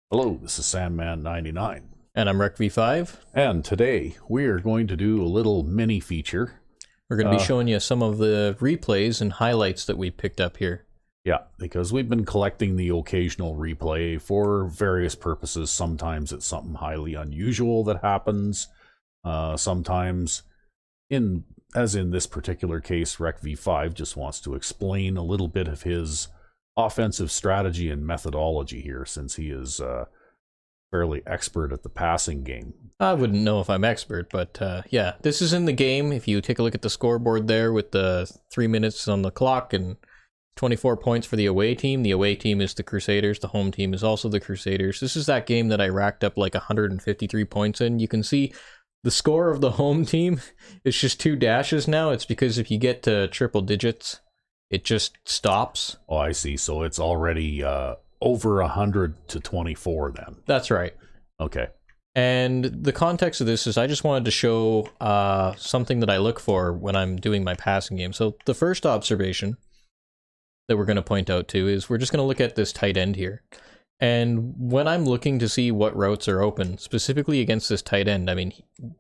Hello, this is Sandman99, And I'm Rec V5. and today we are going to do a little mini feature. We're going to be showing you some of the replays and highlights that we picked up here. Yeah, because we've been collecting the occasional replay for various purposes. Sometimes it's something highly unusual that happens. Sometimes, as in this particular case, Rec V5 just wants to explain a little bit of his offensive strategy and methodology here, since he is fairly expert at the passing game. I wouldn't know if I'm expert, but yeah, this is in the game. If you take a look at the scoreboard there with the 3 minutes on the clock and 24 points for the away team is the Crusaders, the home team is also the Crusaders. This is that game that I racked up like 153 points in. You can see the score of the home team is just 2 dashes now. It's because if you get to triple digits, it just stops. Oh, I see. So it's already over 100 to 24 then. That's right. Okay. And the context of this is I just wanted to show something that I look for when I'm doing my passing game. So the first observation that we're going to point out to is we're just going to look at this tight end here. And when I'm looking to see what routes are open, specifically against this tight end, I mean,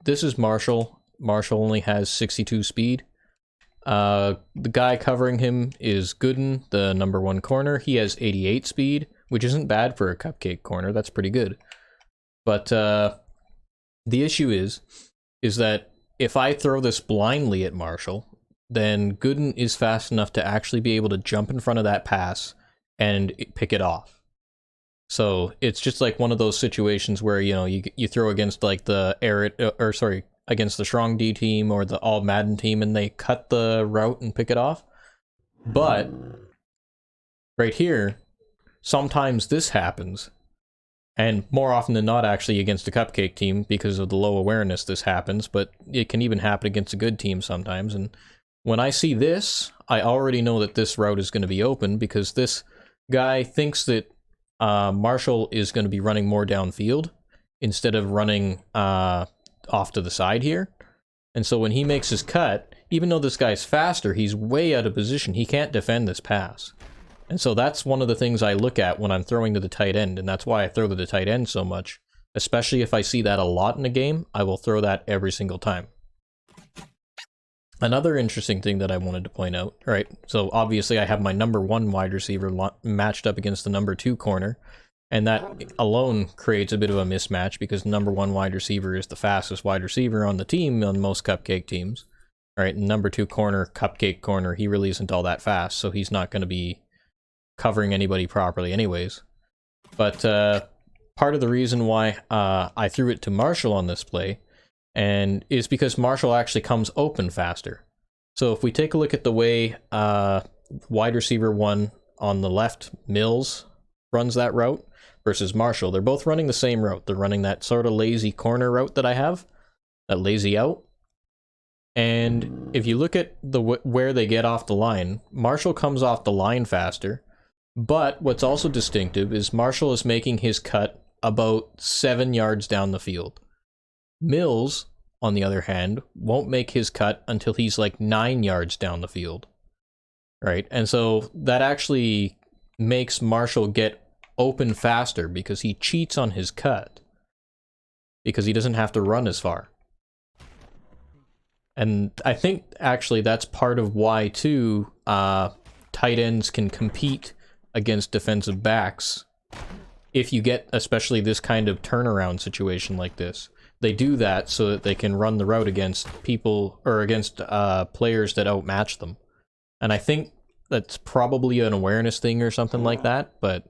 this is Marshall. Marshall only has 62 speed. The guy covering him is Gooden, the number 1 corner. He has 88 speed, which isn't bad for a cupcake corner. That's pretty good. But the issue is that if I throw this blindly at Marshall, then Gooden is fast enough to actually be able to jump in front of that pass and pick it off. So it's just like one of those situations where, you know, you throw against like against the strong D team or the all Madden team and they cut the route and pick it off. But right here, sometimes this happens. And more often than not, actually, against a cupcake team, because of the low awareness, this happens. But it can even happen against a good team sometimes. And when I see this, I already know that this route is going to be open, because this guy thinks that Marshall is going to be running more downfield instead of running off to the side here. And so when he makes his cut, even though this guy's faster, he's way out of position. He can't defend this pass. And so that's one of the things I look at when I'm throwing to the tight end, and that's why I throw to the tight end so much. Especially if I see that a lot in a game, I will throw that every single time. Another interesting thing that I wanted to point out, right? So obviously I have my number 1 wide receiver matched up against the number 2 corner, and that alone creates a bit of a mismatch because the number 1 wide receiver is the fastest wide receiver on the team on most cupcake teams. All right, number 2 corner, cupcake corner, he really isn't all that fast, so he's not going to be covering anybody properly anyways. But part of the reason why I threw it to Marshall on this play and is because Marshall actually comes open faster. So if we take a look at the way wide receiver 1 on the left, Mills, runs that route versus Marshall, they're both running the same route. They're running that sort of lazy corner route that I have, that lazy out. And if you look at where they get off the line, Marshall comes off the line faster. But what's also distinctive is Marshall is making his cut about 7 yards down the field. Mills, on the other hand, won't make his cut until he's like 9 yards down the field. Right? And so that actually makes Marshall get open faster because he cheats on his cut. Because he doesn't have to run as far. And I think actually that's part of why too tight ends can compete against defensive backs if you get especially this kind of turnaround situation like this. They do that so that they can run the route against people or against players that outmatch them. And I think that's probably an awareness thing or something like that, but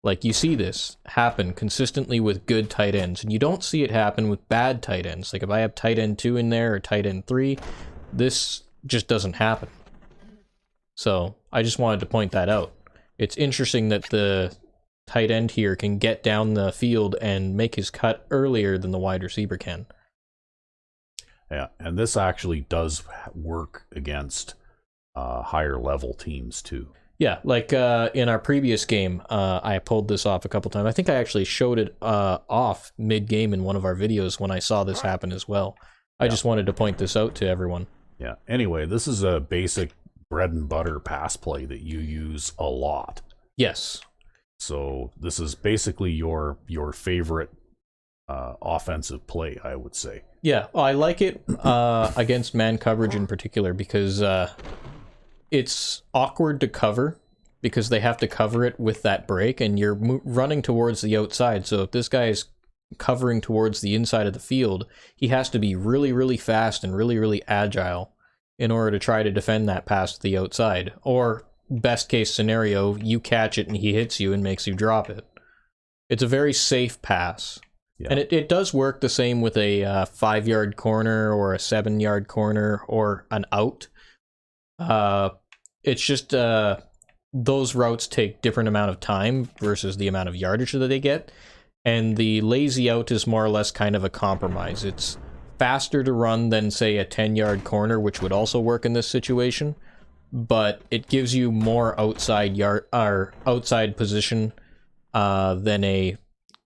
like you see this happen consistently with good tight ends, and you don't see it happen with bad tight ends. Like if I have tight end 2 in there or tight end 3, this just doesn't happen. So I just wanted to point that out. It's interesting that the tight end here can get down the field and make his cut earlier than the wide receiver can. Yeah, and this actually does work against higher level teams too. Yeah, like in our previous game, I pulled this off a couple times. I think I actually showed it off mid-game in one of our videos when I saw this happen as well. I just wanted to point this out to everyone. Yeah, anyway, this is a basic bread and butter pass play that you use a lot. Yes. So this is basically your favorite offensive play, I would say. Yeah, well, I like it against man coverage in particular because it's awkward to cover because they have to cover it with that break, and you're running towards the outside. So if this guy is covering towards the inside of the field, he has to be really, really fast and really, really agile in order to try to defend that pass to the outside. Or, best case scenario, you catch it and he hits you and makes you drop it. It's a very safe pass. Yeah. And it does work the same with a 5-yard corner or a 7-yard corner or an out. It's just those routes take different amount of time versus the amount of yardage that they get. And the lazy out is more or less kind of a compromise. It's faster to run than, say, a 10-yard corner, which would also work in this situation. But it gives you more outside position than a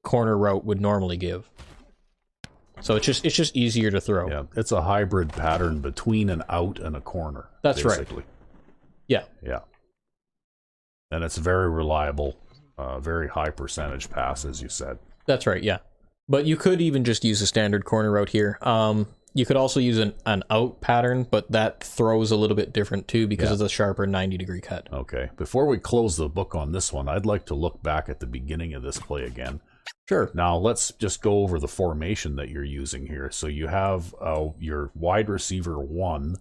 corner route would normally give. So it's just easier to throw. Yeah, it's a hybrid pattern between an out and a corner. That's basically. Right. Yeah. Yeah. And it's very reliable, very high percentage pass, as you said. That's right, yeah. But you could even just use a standard corner route here. You could also use an out pattern, but that throws a little bit different too because of the sharper 90-degree cut. Okay. Before we close the book on this one, I'd like to look back at the beginning of this play again. Sure. Now, let's just go over the formation that you're using here. So you have your wide receiver 1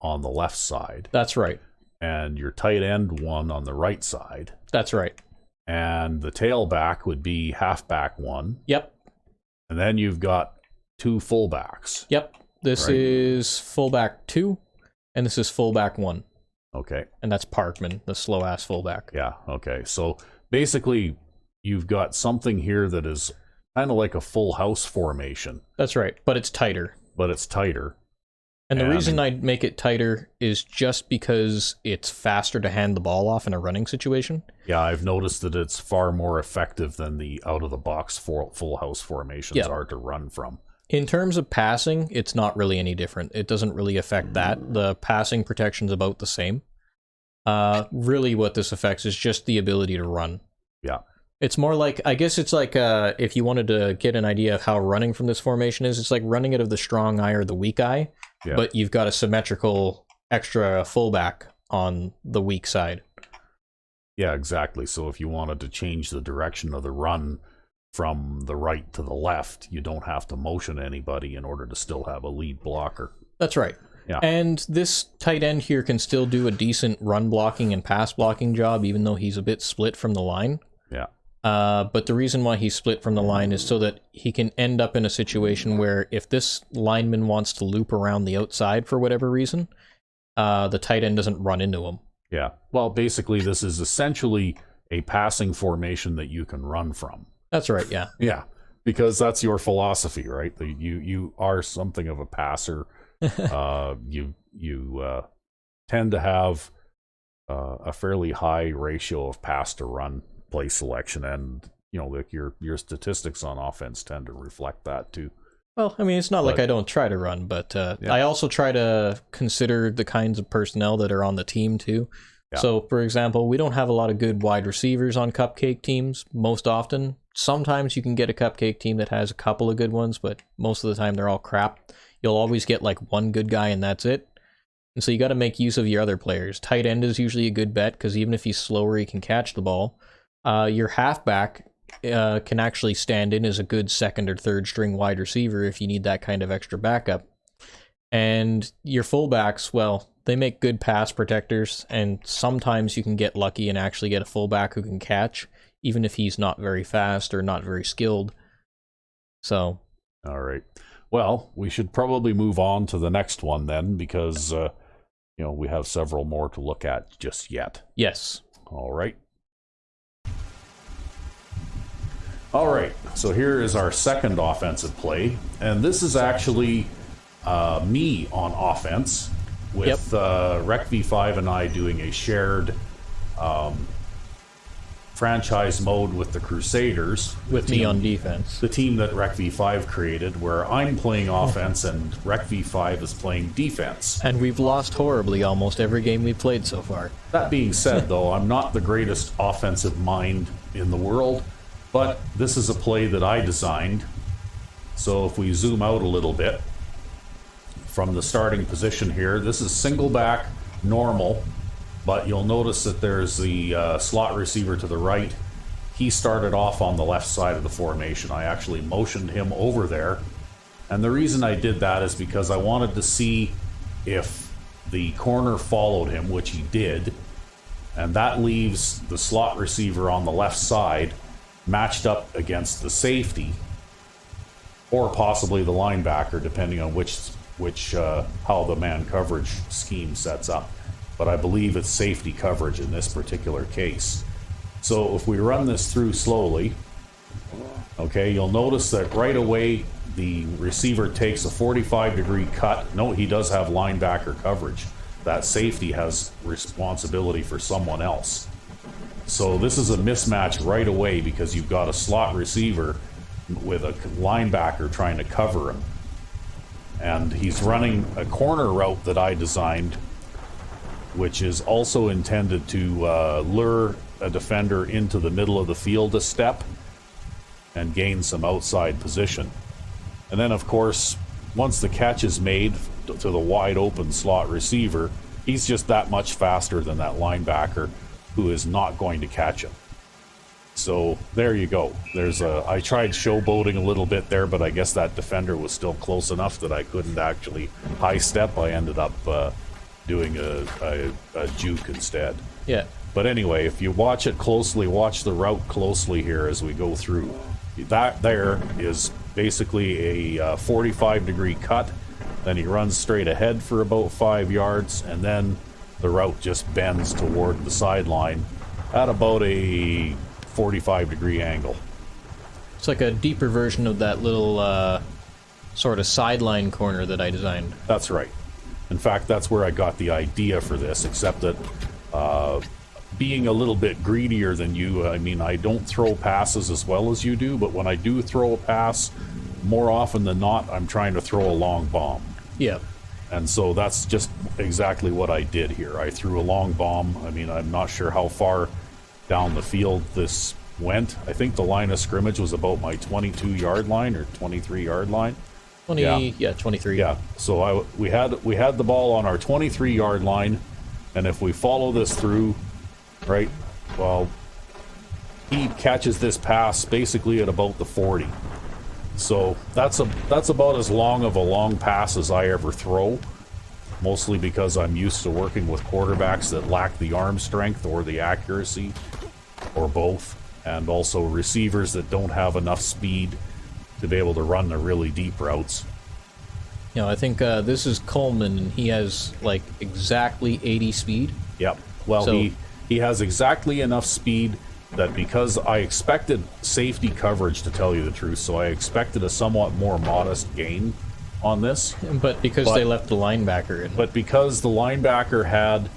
on the left side. That's right. And your tight end 1 on the right side. That's right. And the tailback would be halfback 1. Yep. And then you've got 2 fullbacks. Yep. This is fullback 2, and this is fullback 1. Okay. And that's Parkman, the slow-ass fullback. Yeah, okay. So basically, you've got something here that is kind of like a full house formation. That's right, but it's tighter. And the reason I'd make it tighter is just because it's faster to hand the ball off in a running situation. Yeah, I've noticed that it's far more effective than the out-of-the-box full house formations are to run from. In terms of passing, it's not really any different. It doesn't really affect that. The passing protection's about the same. Really what this affects is just the ability to run. Yeah. It's more like, I guess it's like, if you wanted to get an idea of how running from this formation is, it's like running it of the strong eye or the weak eye, but you've got a symmetrical extra fullback on the weak side. Yeah, exactly. So if you wanted to change the direction of the run from the right to the left, you don't have to motion anybody in order to still have a lead blocker. That's right. Yeah. And this tight end here can still do a decent run blocking and pass blocking job, even though he's a bit split from the line. Yeah. But the reason why he's split from the line is so that he can end up in a situation where if this lineman wants to loop around the outside for whatever reason, the tight end doesn't run into him. Yeah. Well, basically, this is essentially a passing formation that you can run from. That's right, yeah. Yeah, because that's your philosophy, right? You are something of a passer. You tend to have a fairly high ratio of pass to run play selection, and like your statistics on offense tend to reflect that too. Well, I mean, it's not like I don't try to run, but I also try to consider the kinds of personnel that are on the team too. Yeah. So, for example, we don't have a lot of good wide receivers on cupcake teams most often. Sometimes you can get a cupcake team that has a couple of good ones, but most of the time they're all crap. You'll always get like one good guy and that's it. And so you got to make use of your other players. Tight end is usually a good bet because even if he's slower, he can catch the ball. Your halfback can actually stand in as a good second or third string wide receiver if you need that kind of extra backup. And your fullbacks, well, they make good pass protectors, and sometimes you can get lucky and actually get a fullback who can catch, even if he's not very fast or not very skilled. So. All right. Well, we should probably move on to the next one then, because, we have several more to look at just yet. Yes. All right. All right, so here is our second offensive play, and this is actually me on offense with Rec V5 and I doing a shared franchise mode with the Crusaders. With me on defense. The team that Rec V5 created, where I'm playing offense and Rec V5 is playing defense. And we've lost horribly almost every game we've played so far. That being said, though, I'm not the greatest offensive mind in the world, but this is a play that I designed. So if we zoom out a little bit from the starting position here, this is single back normal, but you'll notice that there's the slot receiver to the right. He started off on the left side of the formation. I actually motioned him over there, and the reason I did that is because I wanted to see if the corner followed him, which he did, and that leaves the slot receiver on the left side matched up against the safety, or possibly the linebacker, depending on how the man coverage scheme sets up. But I believe it's safety coverage in this particular case. So if we run this through slowly, okay, you'll notice that right away the receiver takes a 45-degree cut. No, he does have linebacker coverage. That safety has responsibility for someone else. So this is a mismatch right away because you've got a slot receiver with a linebacker trying to cover him. And he's running a corner route that I designed, which is also intended to lure a defender into the middle of the field a step and gain some outside position. And then, of course, once the catch is made to the wide open slot receiver, he's just that much faster than that linebacker who is not going to catch him. So there you go. I tried showboating a little bit there, but I guess that defender was still close enough that I couldn't actually high step. I ended up doing a juke instead. Yeah. But anyway, if you watch it closely, watch the route closely here as we go through. That there is basically a 45-degree cut. Then he runs straight ahead for about 5 yards, and then the route just bends toward the sideline at about a 45-degree angle. It's like a deeper version of that little sort of sideline corner that I designed. That's right. In fact, that's where I got the idea for this, except that being a little bit greedier than you, I mean, I don't throw passes as well as you do, but when I do throw a pass, more often than not, I'm trying to throw a long bomb. Yeah. And so that's just exactly what I did here. I threw a long bomb. I mean, I'm not sure how far down the field this went. I think the line of scrimmage was about my 22-yard line or 23-yard line. 23. Yeah. So we had the ball on our 23-yard line, and if we follow this through, right, well, he catches this pass basically at about the 40. So that's about as long of a long pass as I ever throw, mostly because I'm used to working with quarterbacks that lack the arm strength or the accuracy, or both, and also receivers that don't have enough speed to be able to run the really deep routes. You know, I think this is Coleman, and he has like exactly 80 speed. Yep. Well, so he has exactly enough speed that because I expected safety coverage, to tell you the truth, so I expected a somewhat more modest gain on this. But because they left the linebacker in. But because the linebacker had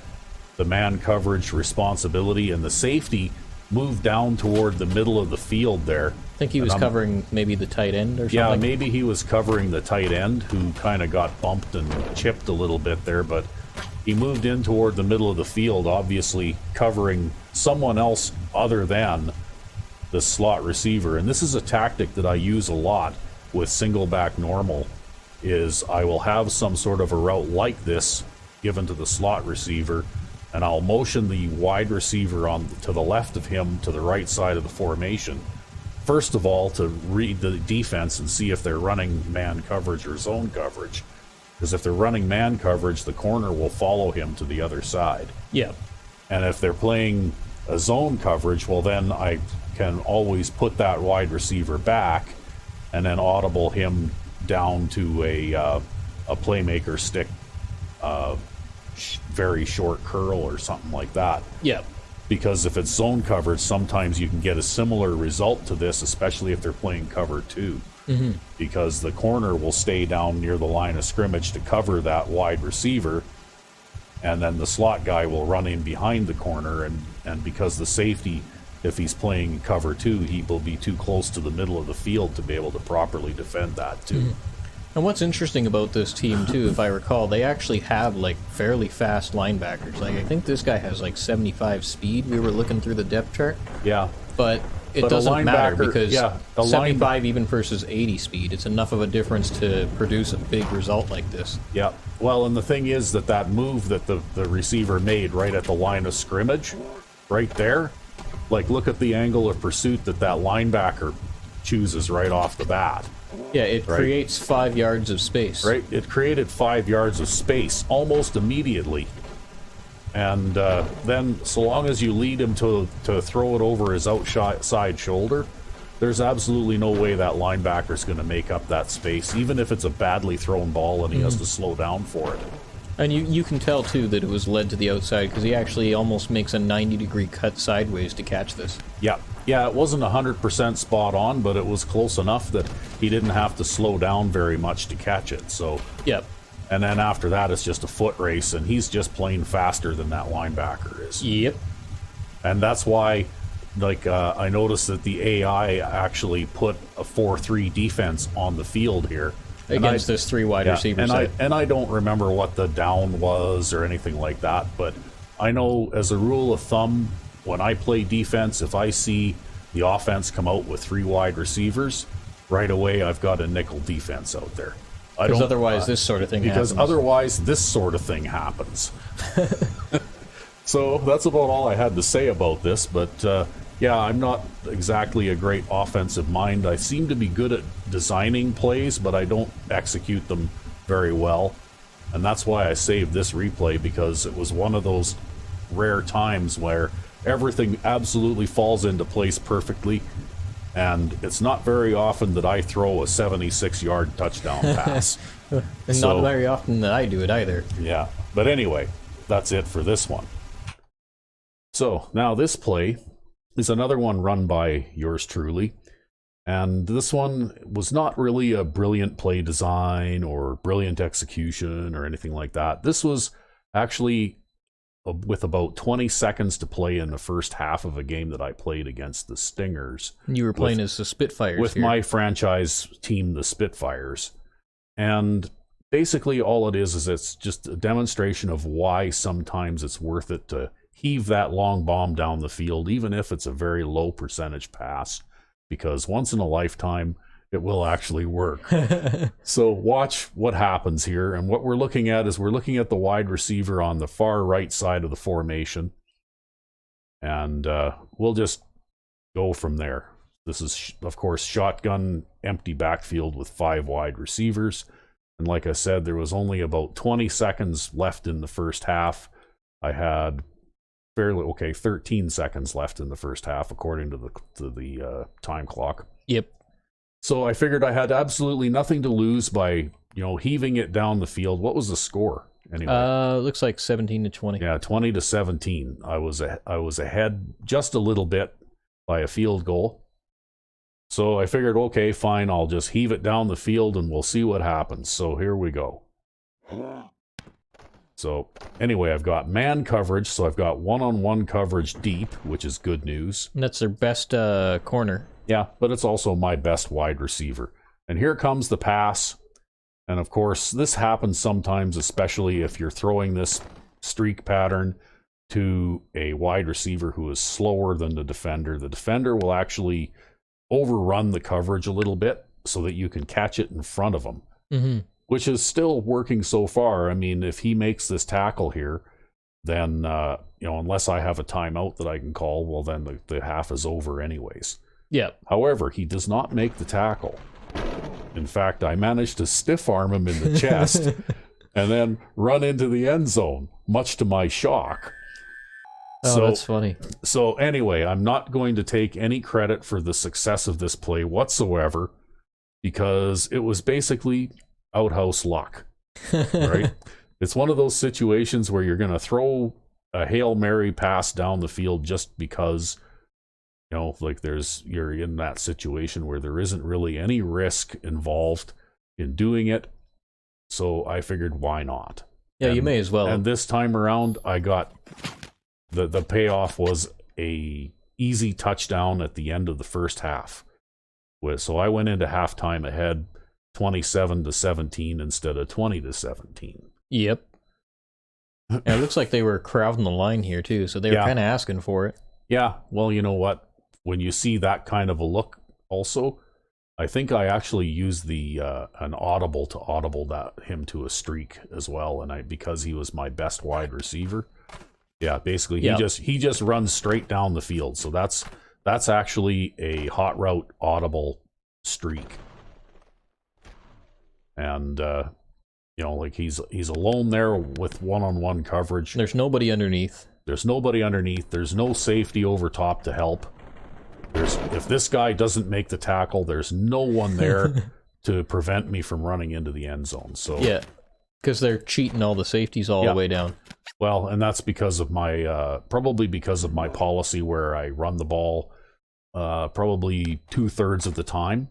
the man coverage responsibility and the safety moved down toward the middle of the field there. I think he was covering maybe the tight end or something. Yeah, maybe he was covering the tight end, who kind of got bumped and chipped a little bit there, but he moved in toward the middle of the field, obviously covering someone else other than the slot receiver. And this is a tactic that I use a lot with single back normal, is I will have some sort of a route like this given to the slot receiver, and I'll motion the wide receiver to the left of him to the right side of the formation. First of all, to read the defense and see if they're running man coverage or zone coverage. Because if they're running man coverage, the corner will follow him to the other side. Yeah. And if they're playing a zone coverage, well, then I can always put that wide receiver back and then audible him down to a playmaker stick, very short curl or something like that. Yeah. Because if it's zone coverage, sometimes you can get a similar result to this, especially if they're playing cover two. Mm-hmm. Because the corner will stay down near the line of scrimmage to cover that wide receiver, and then the slot guy will run in behind the corner, and because the safety, if he's playing cover two, he will be too close to the middle of the field to be able to properly defend that too. Mm-hmm. And what's interesting about this team too, if I recall, they actually have like fairly fast linebackers. Like I think this guy has like 75 speed. We were looking through the depth chart. Yeah. but it But a doesn't matter linebacker- because yeah, a 75 even versus 80 speed, it's enough of a difference to produce a big result like this. Yeah. Well, and the thing is that move that the receiver made right at the line of scrimmage, right there, like look at the angle of pursuit that linebacker chooses right off the bat. Yeah, it Right. creates 5 yards of space. Right? It created 5 yards of space almost immediately. And then, so long as you lead him to throw it over his outside shoulder, there's absolutely no way that linebacker's going to make up that space, even if it's a badly thrown ball and he has to slow down for it. And you can tell, too, that it was led to the outside because he actually almost makes a 90-degree cut sideways to catch this. Yeah. Yeah, it wasn't 100% spot on, but it was close enough that he didn't have to slow down very much to catch it. So, Yep. and then after that, it's just a foot race, and he's just playing faster than that linebacker is. Yep. And that's why, like, I noticed that the AI actually put a 4-3 defense on the field here. Against this 3 wide receiver set. And I don't remember what the down was or anything like that, but I know as a rule of thumb, when I play defense, if I see the offense come out with 3 wide receivers, right away I've got a nickel defense out there. Because otherwise this sort of thing happens. Because otherwise this sort of thing happens. So that's about all I had to say about this, but yeah, I'm not exactly a great offensive mind. I seem to be good at designing plays, but I don't execute them very well. And that's why I saved this replay, because it was one of those rare times where everything absolutely falls into place perfectly, and it's not very often that I throw a 76-yard touchdown pass. And not very often that I do it either. Yeah, but anyway, that's it for this one. So now this play is another one run by yours truly, and this one was not really a brilliant play design or brilliant execution or anything like that. This was actually with about 20 seconds to play in the first half of a game that I played against the Stingers. You were playing as the Spitfires with here. my franchise team, the Spitfires. And basically all it is it's just a demonstration of why sometimes it's worth it to heave that long bomb down the field, even if it's a very low percentage pass, because once in a lifetime it will actually work. So watch what happens here. And what we're looking at is we're looking at the wide receiver on the far right side of the formation. And we'll just go from there. This is, of course, shotgun, empty backfield with 5 wide receivers. And like I said, there was only about 20 seconds left in the first half. I had 13 seconds left in the first half, according to the time clock. Yep. So I figured I had absolutely nothing to lose by, heaving it down the field. What was the score anyway? Looks like 17-20. Yeah, 20-17. I was ahead just a little bit by a field goal. So I figured, okay, fine, I'll just heave it down the field and we'll see what happens. So here we go. So anyway, I've got man coverage, so I've got one-on-one coverage deep, which is good news. And that's their best corner. Yeah, but it's also my best wide receiver. And here comes the pass. And of course, this happens sometimes, especially if you're throwing this streak pattern to a wide receiver who is slower than the defender. The defender will actually overrun the coverage a little bit so that you can catch it in front of him, which is still working so far. I mean, if he makes this tackle here, then, unless I have a timeout that I can call, well, then the half is over anyways. Yeah. However, he does not make the tackle. In fact, I managed to stiff arm him in the chest and then run into the end zone, much to my shock. Oh, that's funny. So anyway, I'm not going to take any credit for the success of this play whatsoever, because it was basically outhouse luck, right? It's one of those situations where you're going to throw a Hail Mary pass down the field just because, you're in that situation where there isn't really any risk involved in doing it. So I figured, why not? Yeah, you may as well. And this time around, I got the payoff was a easy touchdown at the end of the first half. So I went into halftime ahead 27-17 instead of 20-17. Yep. And it looks like they were crowding the line here too, so they were kind of asking for it. Yeah, well, you know what? when you see that kind of a look also, I think I actually used the an audible to audible him to a streak as well, and because he was my best wide receiver. Yeah, basically he just runs straight down the field. So that's actually a hot route audible streak. And like he's alone there with one-on-one coverage. There's nobody underneath. There's nobody underneath. There's no safety over top to help. If this guy doesn't make the tackle, there's no one there to prevent me from running into the end zone. So yeah, because they're cheating all the safeties all the way down. Well, and that's because of my probably because of my policy where I run the ball probably 2/3 of the time.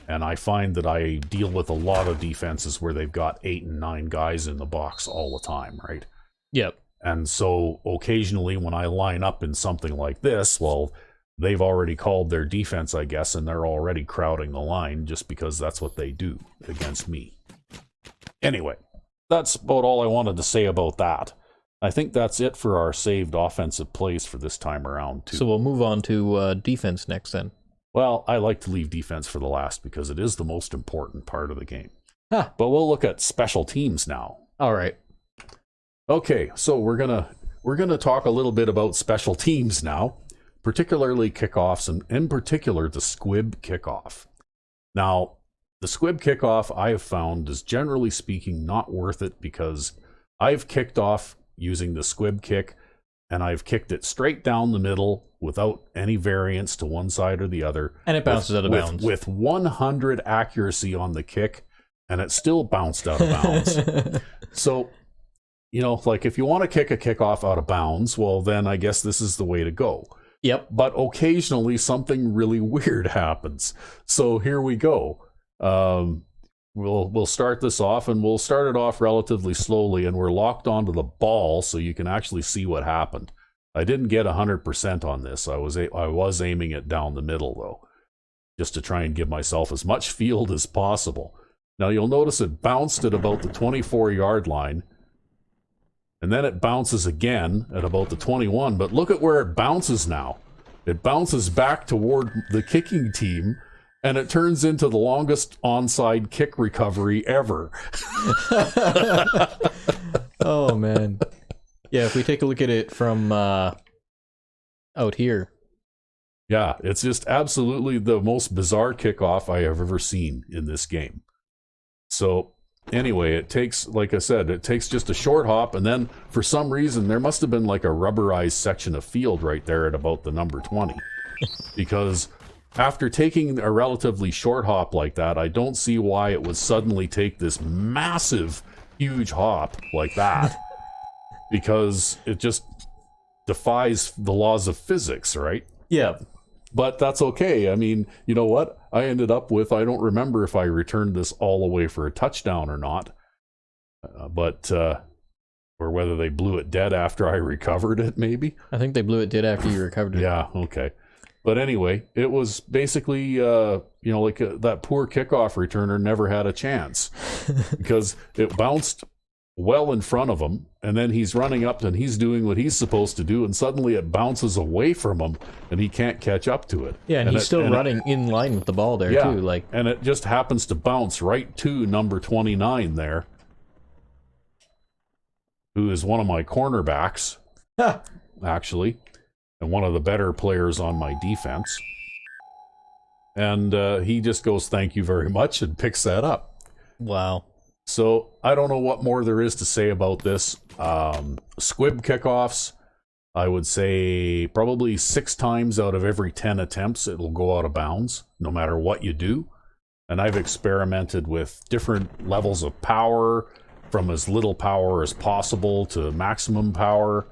And I find that I deal with a lot of defenses where they've got 8 and 9 guys in the box all the time, right? Yep. And so occasionally when I line up in something like this, well, they've already called their defense, I guess, and they're already crowding the line just because that's what they do against me. Anyway, that's about all I wanted to say about that. I think that's it for our saved offensive plays for this time around, too. So we'll move on to defense next then. Well, I like to leave defense for the last because it is the most important part of the game. Huh. But we'll look at special teams now. All right. Okay, so we're gonna talk a little bit about special teams now, particularly kickoffs, and in particular the squib kickoff. Now, the squib kickoff I have found is generally speaking not worth it because I've kicked off using the squib kick, and I've kicked it straight down the middle without any variance to one side or the other. And it bounces out of bounds. With 100 accuracy on the kick, and it still bounced out of bounds. So, like if you want to kick a kickoff out of bounds, well, then I guess this is the way to go. Yep. But occasionally something really weird happens. So here we go. We'll start this off, and we'll start it off relatively slowly, and we're locked onto the ball so you can actually see what happened. I didn't get 100% on this. I was aiming it down the middle, though, just to try and give myself as much field as possible. Now, you'll notice it bounced at about the 24-yard line, and then it bounces again at about the 21, but look at where it bounces now. It bounces back toward the kicking team, and it turns into the longest onside kick recovery ever. Oh, man. Yeah, if we take a look at it from out here. Yeah, it's just absolutely the most bizarre kickoff I have ever seen in this game. So, anyway, it takes, like I said, it takes just a short hop, and then for some reason there must have been like a rubberized section of field right there at about the number 20. Because after taking a relatively short hop like that, I don't see why it would suddenly take this massive, huge hop like that. Because it just defies the laws of physics, right? Yeah. But that's okay. I mean, you know what? I ended up with, I don't remember if I returned this all the way for a touchdown or not. Or whether they blew it dead after I recovered it, maybe. I think they blew it dead after you recovered it. Yeah, okay. But anyway, it was basically, that poor kickoff returner never had a chance. Because it bounced well in front of him, and then he's running up and he's doing what he's supposed to do, and suddenly it bounces away from him, and he can't catch up to it. Yeah, and he's still running in line with the ball there, too. And it just happens to bounce right to number 29 there, who is one of my cornerbacks, actually, and one of the better players on my defense. And he just goes, "Thank you very much," and picks that up. Wow. So I don't know what more there is to say about this. Squib kickoffs, I would say probably 6 times out of every 10 attempts, it'll go out of bounds, no matter what you do. And I've experimented with different levels of power, from as little power as possible to maximum power,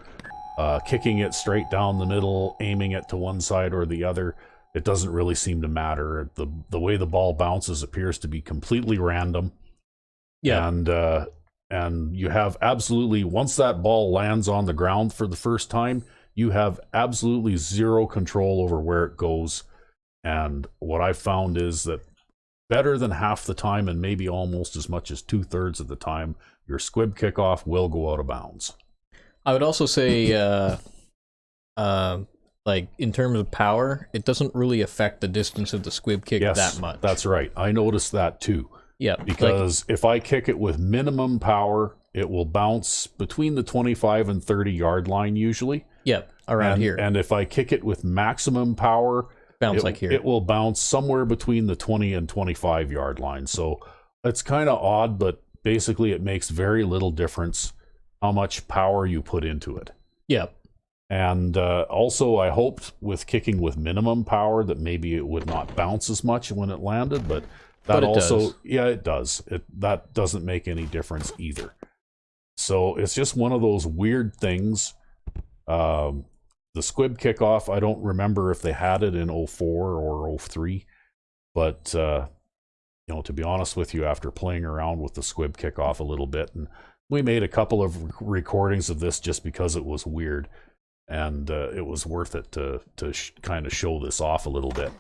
kicking it straight down the middle, aiming it to one side or the other. It doesn't really seem to matter. The way the ball bounces appears to be completely random. Yeah. And you have absolutely, once that ball lands on the ground for the first time, you have absolutely zero control over where it goes. And what I've found is that better than half the time, and maybe almost as much as 2/3 of the time, your squib kickoff will go out of bounds. I would also say like in terms of power, it doesn't really affect the distance of the squib kick that much. That's right. I noticed that too. Yeah, because if I kick it with minimum power, it will bounce between the 25 and 30 yard line usually. Yeah, around here. And if I kick it with maximum power, like here. It will bounce somewhere between the 20 and 25 yard line. So it's kind of odd, but basically it makes very little difference how much power you put into it. Yeah. And also, I hoped with kicking with minimum power that maybe it would not bounce as much when it landed, but that also does. Yeah, it does. That doesn't make any difference either. So it's just one of those weird things. The squib kickoff, I don't remember if they had it in 04 or 03, but to be honest with you, after playing around with the squib kickoff a little bit, and we made a couple of recordings of this just because it was weird, and it was worth it to kind of show this off a little bit.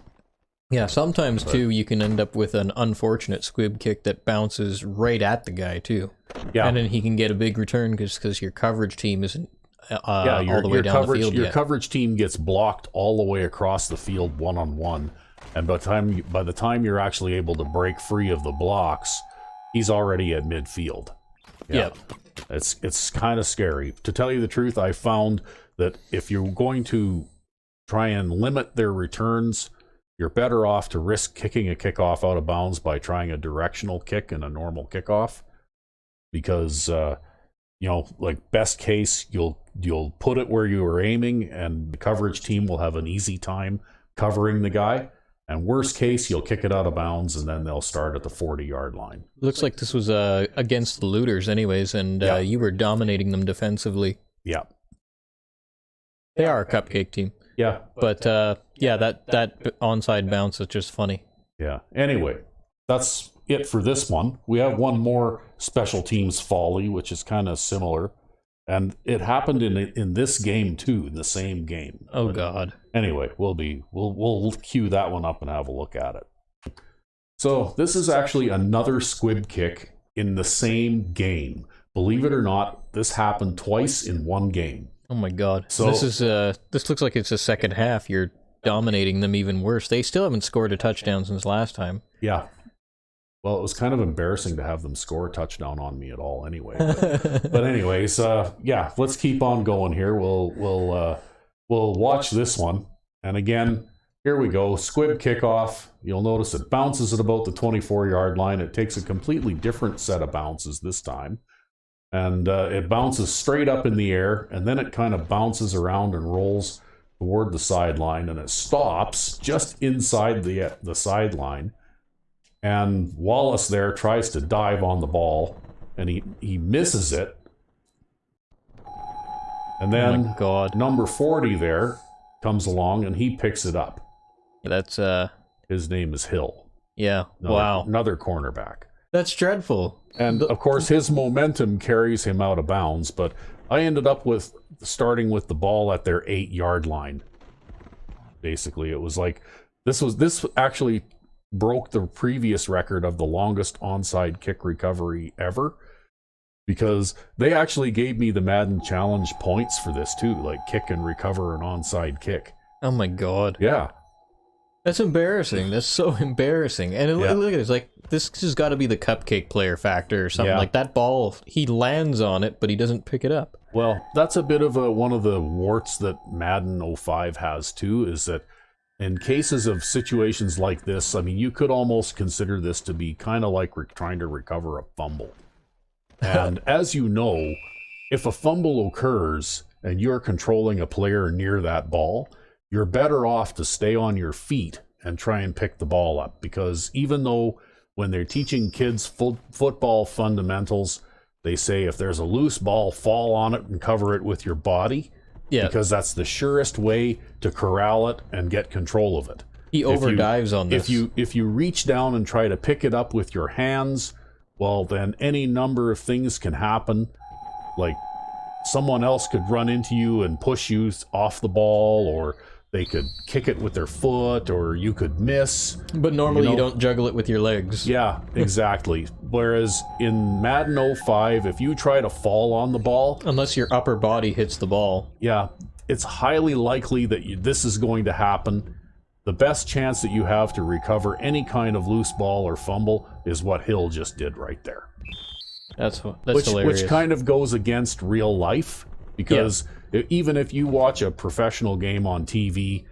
Yeah, sometimes too you can end up with an unfortunate squib kick that bounces right at the guy too. Yeah, and then he can get a big return because your coverage team isn't all the way down the field. Your coverage team gets blocked all the way across the field one-on-one, and by the time you're actually able to break free of the blocks, he's already at midfield. Yeah. It's kind of scary. To tell you the truth, I found that if you're going to try and limit their returns, you're better off to risk kicking a kickoff out of bounds by trying a directional kick and a normal kickoff, because like best case, you'll put it where you were aiming, and the coverage team will have an easy time covering the guy. And worst case, you'll kick it out of bounds, and then they'll start at the 40-yard line. Looks like this was against the Looters anyways, and you were dominating them defensively. Yeah. They are a cupcake team. Yeah. But, that onside bounce is just funny. Yeah. Anyway, that's it for this one. We have one more special teams folly, which is kind of similar. And it happened in this game, too, in the same game. Oh, God. Anyway, we'll cue that one up and have a look at it. So this is actually another squib kick in the same game. Believe it or not, this happened twice in one game. Oh my God! So this looks like it's a second half. You're dominating them even worse. They still haven't scored a touchdown since last time. Yeah. Well, it was kind of embarrassing to have them score a touchdown on me at all. Anyway, but anyways, let's keep on going here. We'll watch this one, and again, here we go. Squib kickoff. You'll notice it bounces at about the 24-yard line. It takes a completely different set of bounces this time. And it bounces straight up in the air, and then it kind of bounces around and rolls toward the sideline, and it stops just inside the sideline. And Wallace there tries to dive on the ball, and he misses it. And then number 40 there comes along, and he picks it up. That's his name is Hill. Yeah. Another cornerback. That's dreadful. And, of course, his momentum carries him out of bounds, but I ended up starting with the ball at their 8-yard line. Basically, it was like, this actually broke the previous record of the longest onside kick recovery ever, because they actually gave me the Madden Challenge points for this, too, like kick and recover an onside kick. Oh, my God. Yeah. That's embarrassing. That's so embarrassing. And look at it. It's like, this has got to be the cupcake player factor or something. Like that ball, he lands on it, but he doesn't pick it up. Well, that's a bit of one of the warts that Madden 05 has too, is that in cases of situations like this, I mean, you could almost consider this to be kind of like trying to recover a fumble. And as you know, if a fumble occurs and you're controlling a player near that ball, you're better off to stay on your feet and try and pick the ball up, because even though when they're teaching kids football fundamentals, they say if there's a loose ball, fall on it and cover it with your body, because that's the surest way to corral it and get control of it. He overdives on this. If you reach down and try to pick it up with your hands, well, then any number of things can happen, like someone else could run into you and push you off the ball, or they could kick it with their foot, or you could miss. But normally you don't juggle it with your legs. Yeah, exactly. Whereas in Madden 05, if you try to fall on the ball... Unless your upper body hits the ball. Yeah, it's highly likely that this is going to happen. The best chance that you have to recover any kind of loose ball or fumble is what Hill just did right there. That's hilarious. Which kind of goes against real life, because even if you watch a professional game on TV,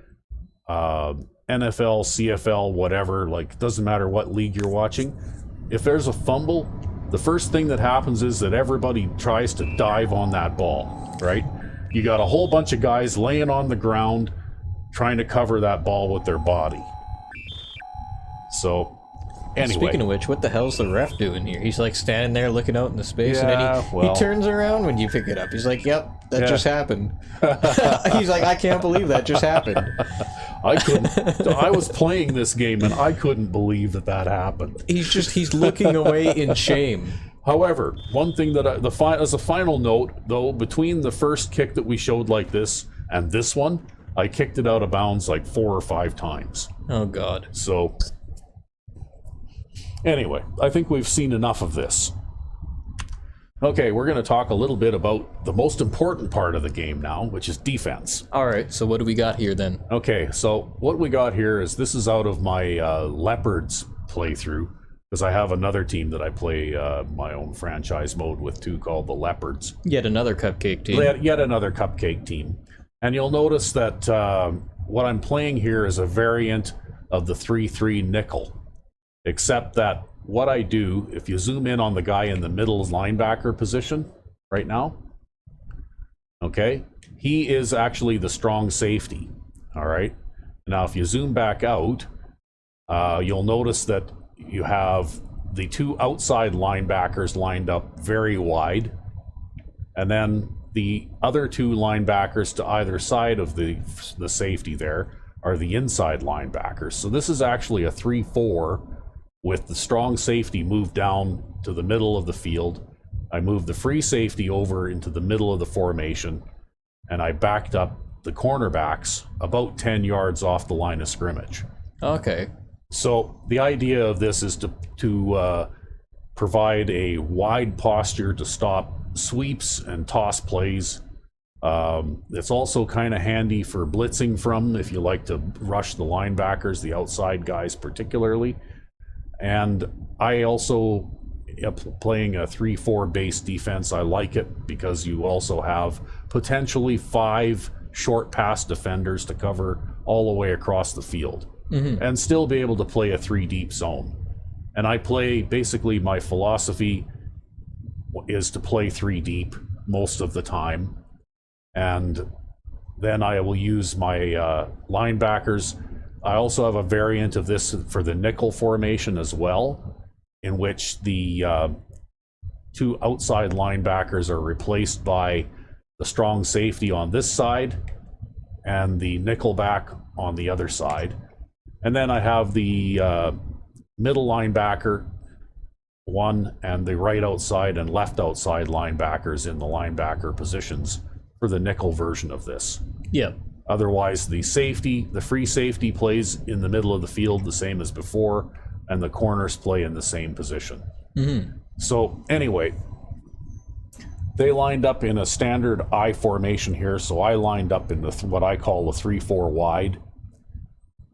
NFL, CFL, whatever, like, doesn't matter what league you're watching, if there's a fumble, the first thing that happens is that everybody tries to dive on that ball, right? You got a whole bunch of guys laying on the ground trying to cover that ball with their body. So, anyway. Speaking of which, what the hell's the ref doing here? He's like standing there looking out into space, and then he turns around when you pick it up. He's like, yep, that just happened. He's like, I can't believe that just happened. I was playing this game and I couldn't believe that happened. He's looking away in shame. However, one thing that as a final note, though, between the first kick that we showed like this and this one, I kicked it out of bounds like 4 or 5 times. Oh, God. So, anyway, I think we've seen enough of this. Okay, we're going to talk a little bit about the most important part of the game now, which is defense. All right, so what do we got here then? Okay, so what we got here is, this is out of my Leopards playthrough, because I have another team that I play my own franchise mode with too, called the Leopards. Yet another cupcake team. Yet another cupcake team. And you'll notice that what I'm playing here is a variant of the 3-3 nickel, except that what I do, if you zoom in on the guy in the middle linebacker position right now, okay, he is actually the strong safety, all right? Now, if you zoom back out, you'll notice that you have the 2 outside linebackers lined up very wide, and then the other 2 linebackers to either side of the safety there are the inside linebackers. So this is actually a 3-4 with the strong safety moved down to the middle of the field. I moved the free safety over into the middle of the formation, and I backed up the cornerbacks about 10 yards off the line of scrimmage. Okay. So the idea of this is to provide a wide posture to stop sweeps and toss plays. It's also kind of handy for blitzing from, if you like to rush the linebackers, the outside guys particularly. And I also, playing a 3-4 base defense, I like it because you also have potentially 5 short pass defenders to cover all the way across the field, and still be able to play a 3 deep zone. And I play, basically my philosophy is to play 3 deep most of the time, and then I will use my linebackers. I also have a variant of this for the nickel formation as well, in which the 2 outside linebackers are replaced by the strong safety on this side and the nickel back on the other side. And then I have the middle linebacker, 1, and the right outside and left outside linebackers in the linebacker positions for the nickel version of this. Yeah. Otherwise, the free safety plays in the middle of the field the same as before, and the corners play in the same position. So anyway, they lined up in a standard I formation here, so I lined up in what I call the 3-4 wide.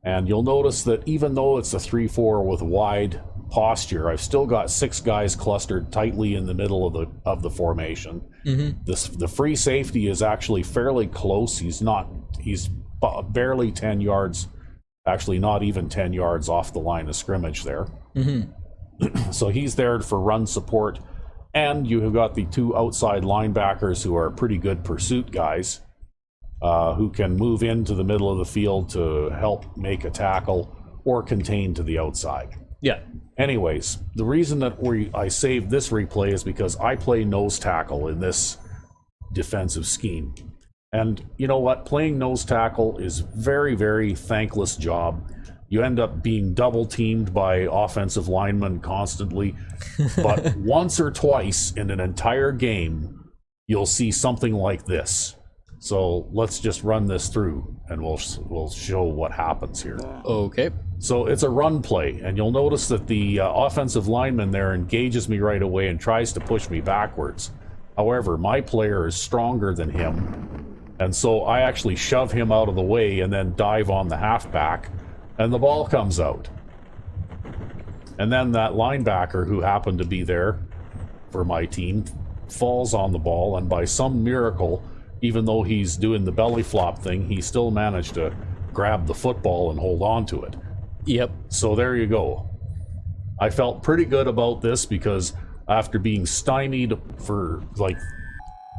And you'll notice that even though it's a 3-4 with wide posture, I've still got 6 guys clustered tightly in the middle of the formation. The free safety is actually fairly close. He's barely 10 yards, actually not even 10 yards off the line of scrimmage there. So he's there for run support. And you have got the 2 outside linebackers who are pretty good pursuit guys, who can move into the middle of the field to help make a tackle or contain to the outside. Yeah. Anyways, the reason that I saved this replay is because I play nose tackle in this defensive scheme. And you know what? Playing nose tackle is very, very thankless job. You end up being double teamed by offensive linemen constantly. But once or twice in an entire game, you'll see something like this. So let's just run this through and we'll show what happens here. Okay. So it's a run play, and you'll notice that the offensive lineman there engages me right away and tries to push me backwards. However, my player is stronger than him, And so I actually shove him out of the way and then dive on the halfback, and the ball comes out. And then that linebacker who happened to be there for my team falls on the ball, and by some miracle, even though he's doing the belly flop thing, he still managed to grab the football and hold on to it. Yep. So there you go. I felt pretty good about this because after being stymied for like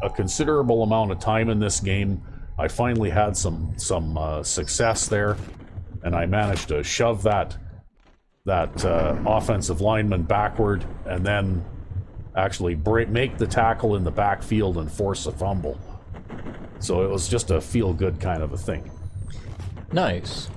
a considerable amount of time in this game, I finally had some success there, and I managed to shove that offensive lineman backward, and then actually make the tackle in the backfield and force a fumble. So it was just a feel-good kind of a thing. Nice.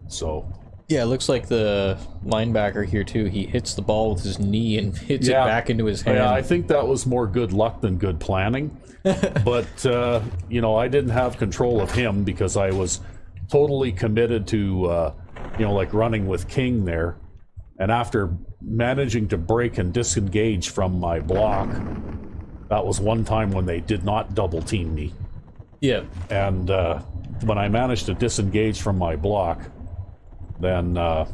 So yeah, it looks like the linebacker here too. He hits the ball with his knee and hits it back into his hand. Yeah, I think that was more good luck than good planning. But I didn't have control of him because I was totally committed to like running with King there. And after managing to break and disengage from my block, that was one time when they did not double team me. Yeah. And when I managed to disengage from my block, then I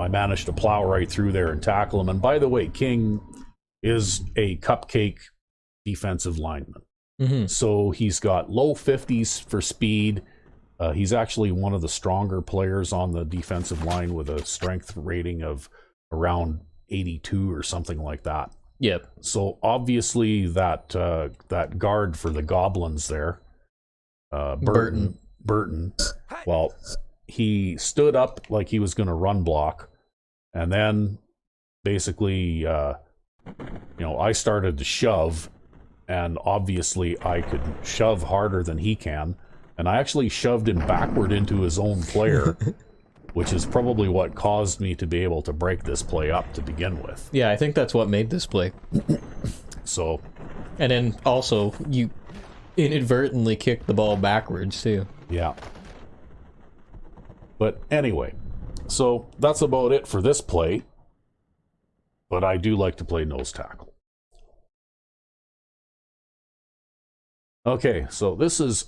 managed to plow right through there and tackle him. And by the way, King is a cupcake defensive lineman. Mm-hmm. So he's got low 50s for speed. He's actually one of the stronger players on the defensive line with a strength rating of around 82 or something like that. Yep. So obviously that guard for the Goblins there, Burton, well, he stood up like he was going to run block, and then basically, I started to shove, and obviously I could shove harder than he can, and I actually shoved him backward into his own player, which is probably what caused me to be able to break this play up to begin with. Yeah, I think that's what made this play. So, and then also you inadvertently kicked the ball backwards too. Yeah. But anyway, so that's about it for this play. But I do like to play nose tackle. Okay, so this is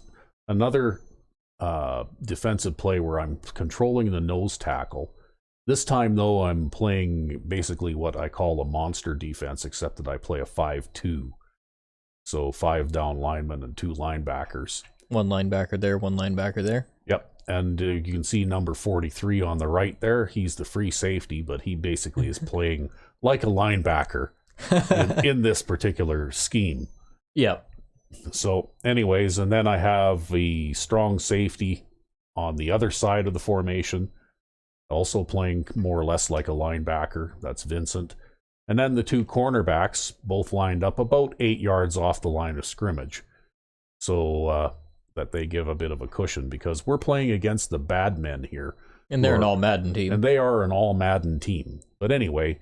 another defensive play where I'm controlling the nose tackle. This time, though, I'm playing basically what I call a monster defense, except that I play a 5-2. So 5 down linemen and 2 linebackers. One linebacker there, one linebacker there. Yep. And you can see number 43 on the right there. He's the free safety, but he basically is playing like a linebacker in this particular scheme. Yep. So anyways, and then I have the strong safety on the other side of the formation, also playing more or less like a linebacker. That's Vincent. And then the 2 cornerbacks, both lined up about 8 yards off the line of scrimmage. So that they give a bit of a cushion, because we're playing against the bad men here. And they're an all Madden team. And they are an all Madden team. But anyway,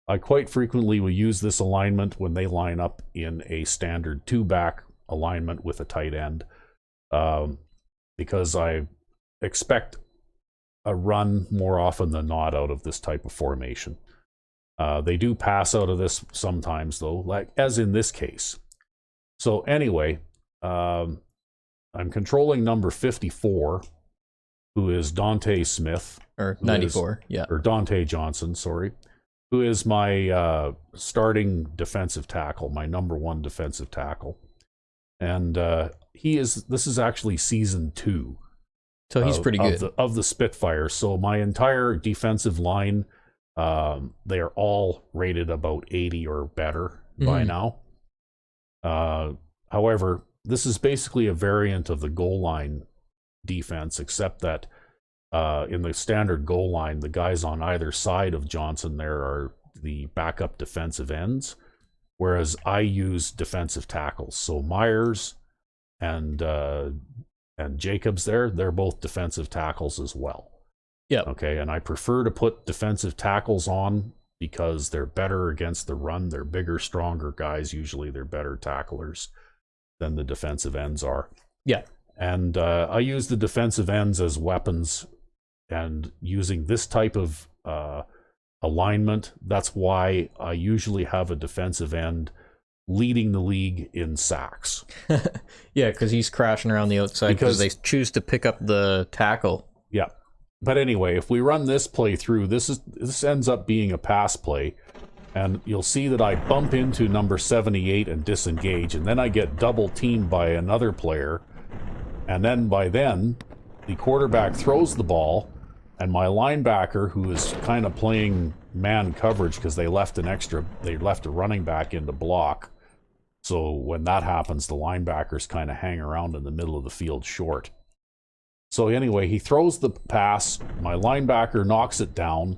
I quite frequently will use this alignment when they line up in a standard 2-back alignment with a tight end, because I expect a run more often than not out of this type of formation. They do pass out of this sometimes, though, like as in this case. So anyway, I'm controlling number 54, who is Dante Smith. Or 94, Or Dante Johnson, sorry. Who is my starting defensive tackle, my number 1 defensive tackle. And this is actually season 2. So he's pretty good. Of the Spitfire. So my entire defensive line, they are all rated about 80 or better by now. However, this is basically a variant of the goal line defense, except that in the standard goal line, the guys on either side of Johnson there are the backup defensive ends, whereas I use defensive tackles. So Myers and Jacobs there, they're both defensive tackles as well. Yeah. Okay, and I prefer to put defensive tackles on because they're better against the run. They're bigger, stronger guys. Usually they're better tacklers than the defensive ends are. Yeah. And I use the defensive ends as weapons, and using this type of alignment, that's why I usually have a defensive end leading the league in sacks. Yeah, because he's crashing around the outside because they choose to pick up the tackle. Yeah. But anyway, if we run this play through, this ends up being a pass play. And you'll see that I bump into number 78 and disengage, and then I get double teamed by another player. And then by then, the quarterback throws the ball, and my linebacker, who is kind of playing man coverage because they left a running back in to block. So when that happens, the linebackers kind of hang around in the middle of the field short. So anyway, he throws the pass, my linebacker knocks it down,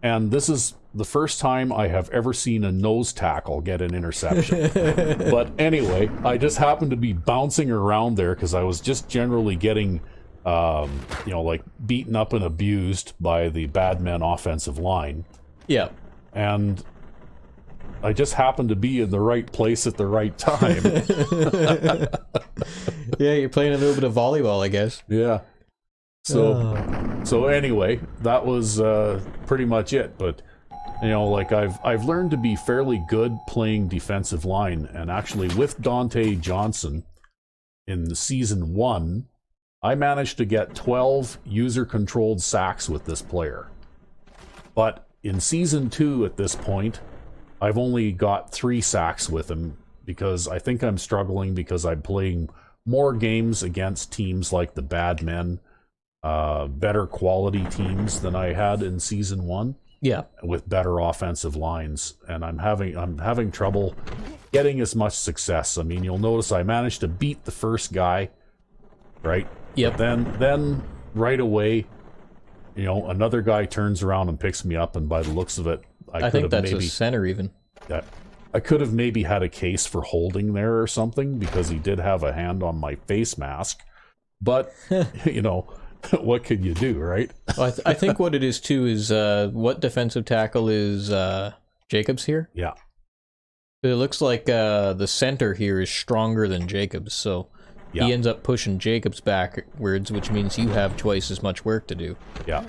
and this is the first time I have ever seen a nose tackle get an interception. But anyway, I just happened to be bouncing around there because I was just generally getting, like beaten up and abused by the bad men offensive line. Yeah. And I just happened to be in the right place at the right time. Yeah, you're playing a little bit of volleyball, I guess. Yeah. So anyway, that was pretty much it. But like I've learned to be fairly good playing defensive line, and actually with Dante Johnson in season 1, I managed to get 12 user-controlled sacks with this player. But in season 2 at this point, I've only got 3 sacks with him because I think I'm struggling because I'm playing more games against teams like the Bad Men, better quality teams than I had in season 1. Yeah, with better offensive lines, and I'm having trouble getting as much success. I mean, you'll notice I managed to beat the first guy, right? Yep. But then right away, another guy turns around and picks me up, and by the looks of it, I think that's a center even. I could have maybe had a case for holding there or something because he did have a hand on my face mask, but what could you do, right? Well, I think what it is too is what defensive tackle is Jacobs here? Yeah. It looks like the center here is stronger than Jacobs, so he ends up pushing Jacobs backwards, which means you have twice as much work to do. Yeah.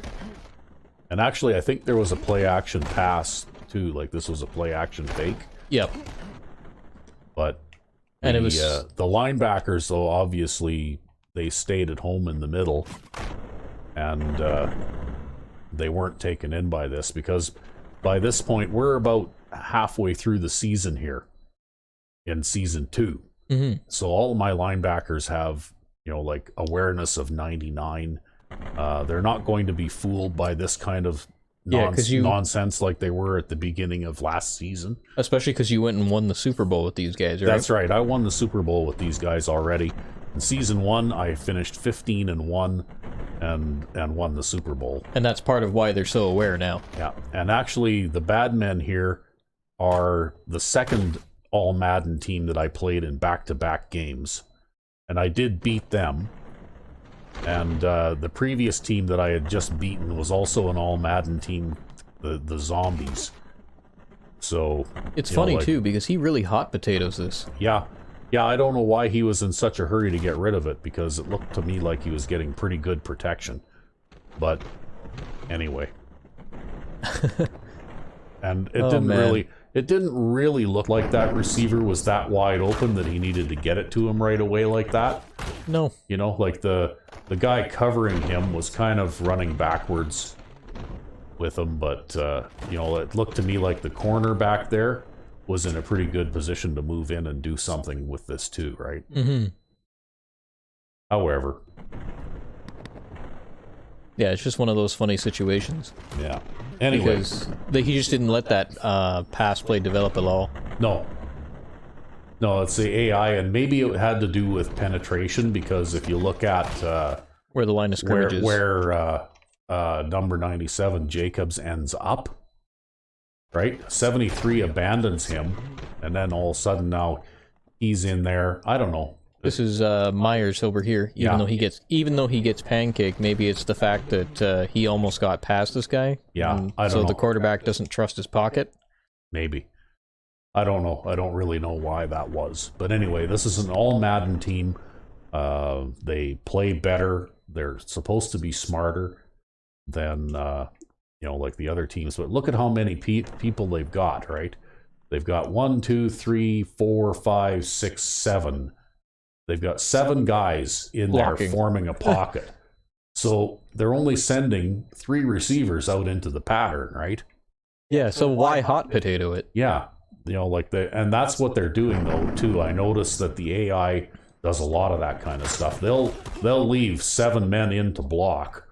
And actually, I think there was a play-action pass, too. Like, this was a play-action fake. Yep. But and it was the linebackers, though, obviously, they stayed at home in the middle. And they weren't taken in by this, because by this point, we're about halfway through the season here in season 2. Mm-hmm. So all of my linebackers have, like awareness of 99. They're not going to be fooled by this kind of nonsense like they were at the beginning of last season. Especially because you went and won the Super Bowl with these guys, right? That's right. I won the Super Bowl with these guys already. In season 1, I finished 15-1 and won the Super Bowl. And that's part of why they're so aware now. Yeah. And actually, the Bad Men here are the second all Madden team that I played in back-to-back games. And I did beat them. And the previous team that I had just beaten was also an all Madden team, the Zombies. So it's funny too, because he really hot potatoes this. Yeah. I don't know why he was in such a hurry to get rid of it, because it looked to me like he was getting pretty good protection. But anyway. And it didn't really look like that receiver was that wide open that he needed to get it to him right away like that. No. Like the guy covering him was kind of running backwards with him, but it looked to me like the corner back there was in a pretty good position to move in and do something with this too, right? Mm-hmm. However. Yeah, it's just one of those funny situations. Yeah. Anyway. Because he just didn't let that pass play develop at all. No, it's the AI, and maybe it had to do with penetration, because if you look at where the line of scrimmage is, where number 97 Jacobs ends up, right? 73 abandons him, and then all of a sudden now he's in there. I don't know. This is Myers over here. Even though he gets pancaked, maybe it's the fact that he almost got past this guy. Yeah, I don't so know. The quarterback doesn't trust his pocket. Maybe. I don't know. I don't really know why that was. But anyway, this is an all Madden team. They play better. They're supposed to be smarter than like the other teams. But look at how many people they've got, right? They've got 1, 2, 3, 4, 5, 6, 7. They've got 7 guys in Blocking. there forming a pocket. So they're only sending 3 receivers out into the pattern, right? Yeah, so why hot potato it? Yeah. And that's what they're doing though too. I noticed that the AI does a lot of that kind of stuff. They'll leave 7 men in to block,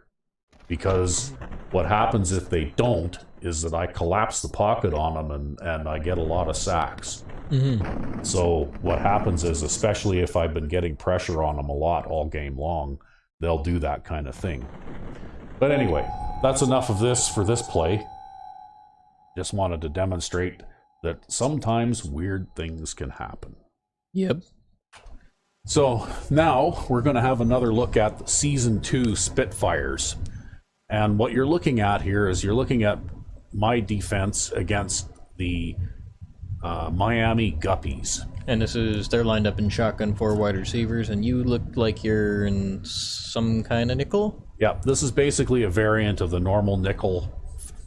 because what happens if they don't is that I collapse the pocket on them and I get a lot of sacks. Mm-hmm. So what happens is, especially if I've been getting pressure on them a lot all game long, they'll do that kind of thing. But anyway, that's enough of this for this play. Just wanted to demonstrate that sometimes weird things can happen. Yep. So now we're going to have another look at Season 2 Spitfires. And what you're looking at here is you're looking at my defense against the Miami Guppies. And they're lined up in shotgun 4 wide receivers, and you look like you're in some kind of nickel? Yeah, this is basically a variant of the normal nickel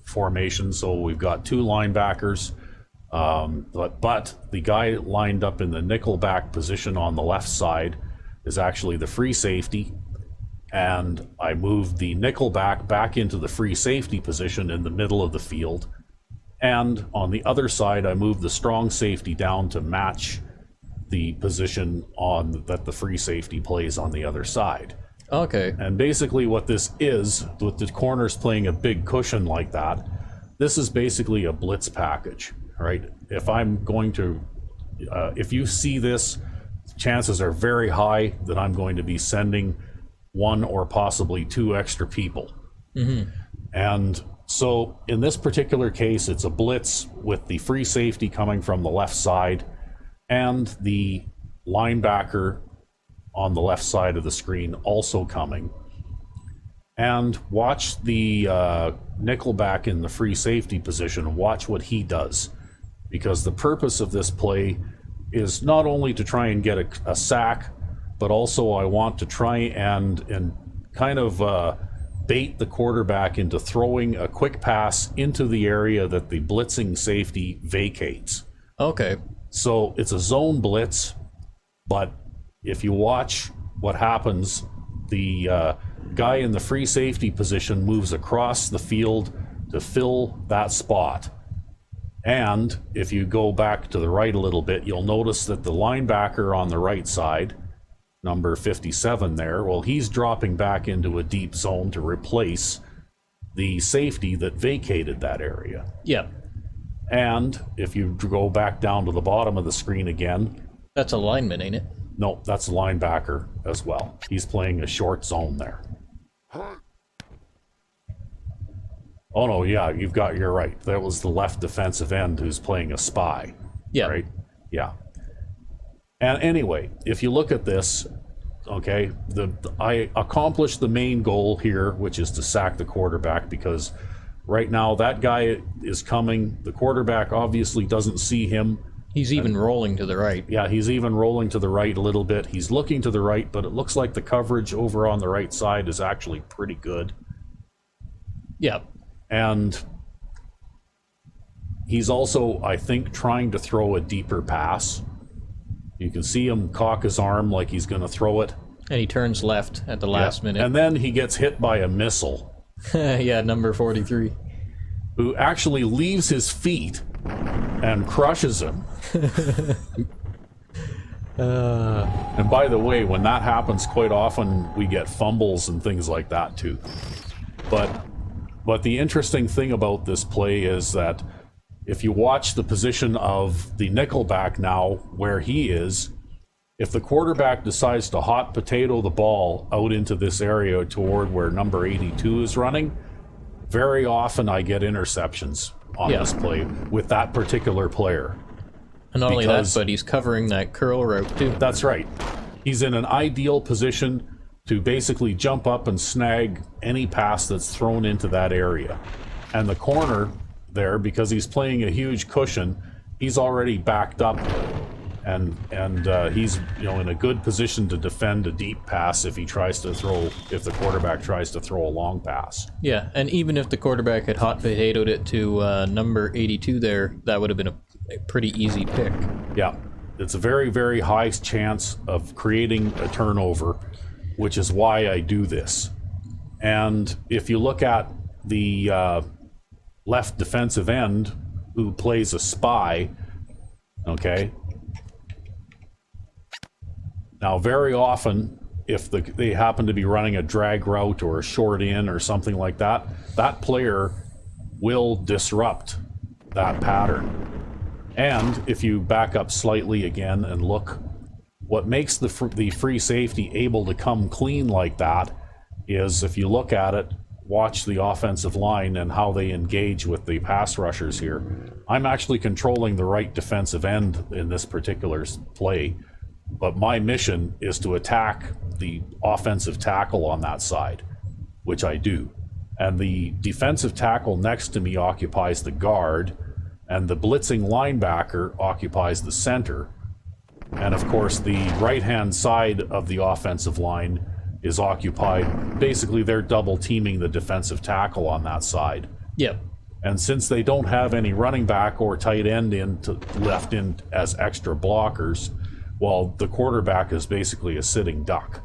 formation. So we've got 2 linebackers, but the guy lined up in the nickel back position on the left side is actually the free safety. And I moved the nickel back into the free safety position in the middle of the field. And on the other side, I moved the strong safety down to match the position that the free safety plays on the other side. Okay. And basically what this is, with the corners playing a big cushion like that, this is basically a blitz package, right? If I'm going to, if you see this, chances are very high that I'm going to be sending 1 or possibly 2 extra people. Mm-hmm. And so in this particular case, it's a blitz with the free safety coming from the left side and the linebacker on the left side of the screen also coming. And watch the nickelback in the free safety position. Watch what he does, because the purpose of this play is not only to try and get a sack, but also I want to try and kind of bait the quarterback into throwing a quick pass into the area that the blitzing safety vacates. Okay. So it's a zone blitz, but if you watch what happens, the guy in the free safety position moves across the field to fill that spot. And if you go back to the right a little bit, you'll notice that the linebacker on the right side, number 57 there, well, he's dropping back into a deep zone to replace the safety that vacated that area. Yeah. And if you go back down to the bottom of the screen again... That's a lineman, ain't it? No, that's a linebacker as well. He's playing a short zone there. Oh no, yeah, you're right. That was the left defensive end who's playing a spy. Yeah. Right? Yeah. And anyway, if you look at this, okay, I accomplished the main goal here, which is to sack the quarterback, because right now that guy is coming. The quarterback obviously doesn't see him. He's even rolling to the right. Yeah, he's even rolling to the right a little bit. He's looking to the right, but it looks like the coverage over on the right side is actually pretty good. Yeah. And he's also, I think, trying to throw a deeper pass. You can see him cock his arm like he's going to throw it. And he turns left at the last minute. And then he gets hit by a missile. Yeah, number 43. Who actually leaves his feet and crushes him. And by the way, when that happens, quite often we get fumbles and things like that too. But the interesting thing about this play is that if you watch the position of the nickelback now, where he is, if the quarterback decides to hot potato the ball out into this area toward where number 82 is running, very often I get interceptions on this play with that particular player. And not only that, but he's covering that curl route too. That's right. He's in an ideal position to basically jump up and snag any pass that's thrown into that area. And the corner there, because he's playing a huge cushion, he's already backed up, and he's in a good position to defend a deep pass if the quarterback tries to throw a long pass. Yeah, and even if the quarterback had hot potatoed it to number 82 there, that would have been a pretty easy pick. Yeah, it's a very, very high chance of creating a turnover, which is why I do this. And if you look at the left defensive end who plays a spy, okay, now very often if they happen to be running a drag route or a short in or something like that, that player will disrupt that pattern. And if you back up slightly again and look, what makes the free safety able to come clean like that is, if you look at it, watch the offensive line and how they engage with the pass rushers here. I'm actually controlling the right defensive end in this particular play, but my mission is to attack the offensive tackle on that side, which I do. And the defensive tackle next to me occupies the guard, and the blitzing linebacker occupies the center. And of course, the right-hand side of the offensive line is occupied. Basically, they're double teaming the defensive tackle on that side. Yep. And since they don't have any running back or tight end left in as extra blockers, well, the quarterback is basically a sitting duck.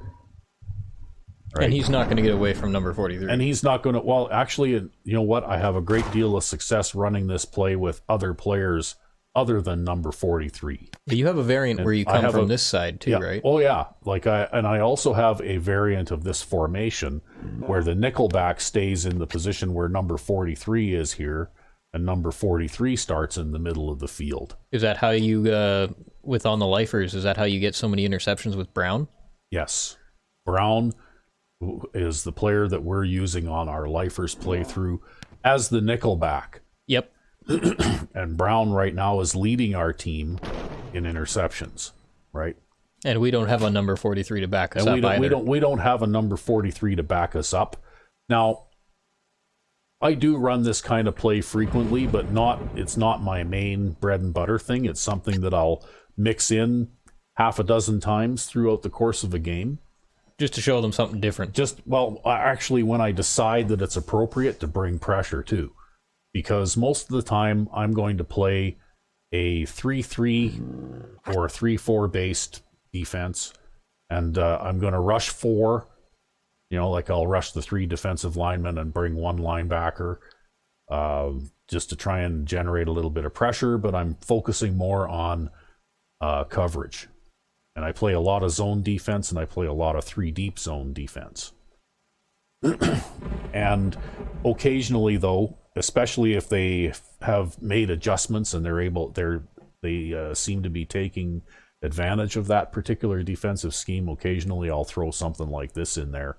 Right? And he's not going to get away from number 43. And he's not going to... Well, actually, you know what? I have a great deal of success running this play with other players other than number 43. You have a variant where you come from this side too, yeah, right? Oh yeah, I also have a variant of this formation where the nickelback stays in the position where number 43 is here, and number 43 starts in the middle of the field. Is that how you, with on the lifers, is that how you get so many interceptions with Brown? Yes. Brown is the player that we're using on our lifers playthrough as the nickelback. Yep. And Brown right now is leading our team in interceptions, right? And we don't have a number 43 to back us up either. We don't have a number 43 to back us up. Now, I do run this kind of play frequently, but it's not my main bread and butter thing. It's something that I'll mix in half a dozen times throughout the course of a game. Just to show them something different. Actually, when I decide that it's appropriate to bring pressure too. Because most of the time, I'm going to play a 3-3 or a 3-4 based defense, and I'm going to rush 4. You know, like I'll rush the 3 defensive linemen and bring 1 linebacker, just to try and generate a little bit of pressure. But I'm focusing more on coverage, and I play a lot of zone defense, and I play a lot of 3 deep zone defense. And occasionally, though, especially if they have made adjustments and they seem to be taking advantage of that particular defensive scheme, occasionally I'll throw something like this in there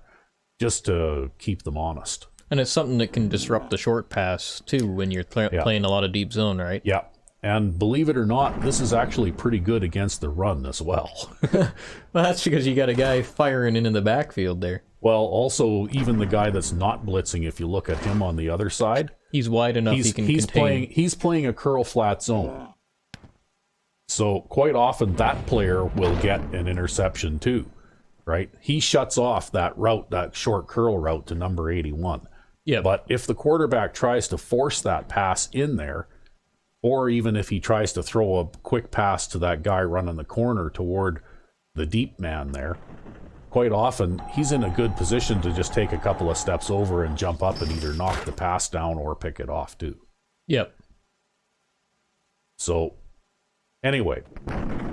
just to keep them honest. And it's something that can disrupt the short pass too when you're playing a lot of deep zone, right? Yeah. And believe it or not, this is actually pretty good against the run as well. Well, that's because you got a guy firing in the backfield there. Well, also, even the guy that's not blitzing, if you look at him on the other side, he's wide enough he can contain. He's playing a curl flat zone. So quite often that player will get an interception too, right? He shuts off that route, that short curl route to number 81. Yeah. But if the quarterback tries to force that pass in there, or even if he tries to throw a quick pass to that guy running the corner toward the deep man there, quite often he's in a good position to just take a couple of steps over and jump up and either knock the pass down or pick it off too. Yep. So anyway,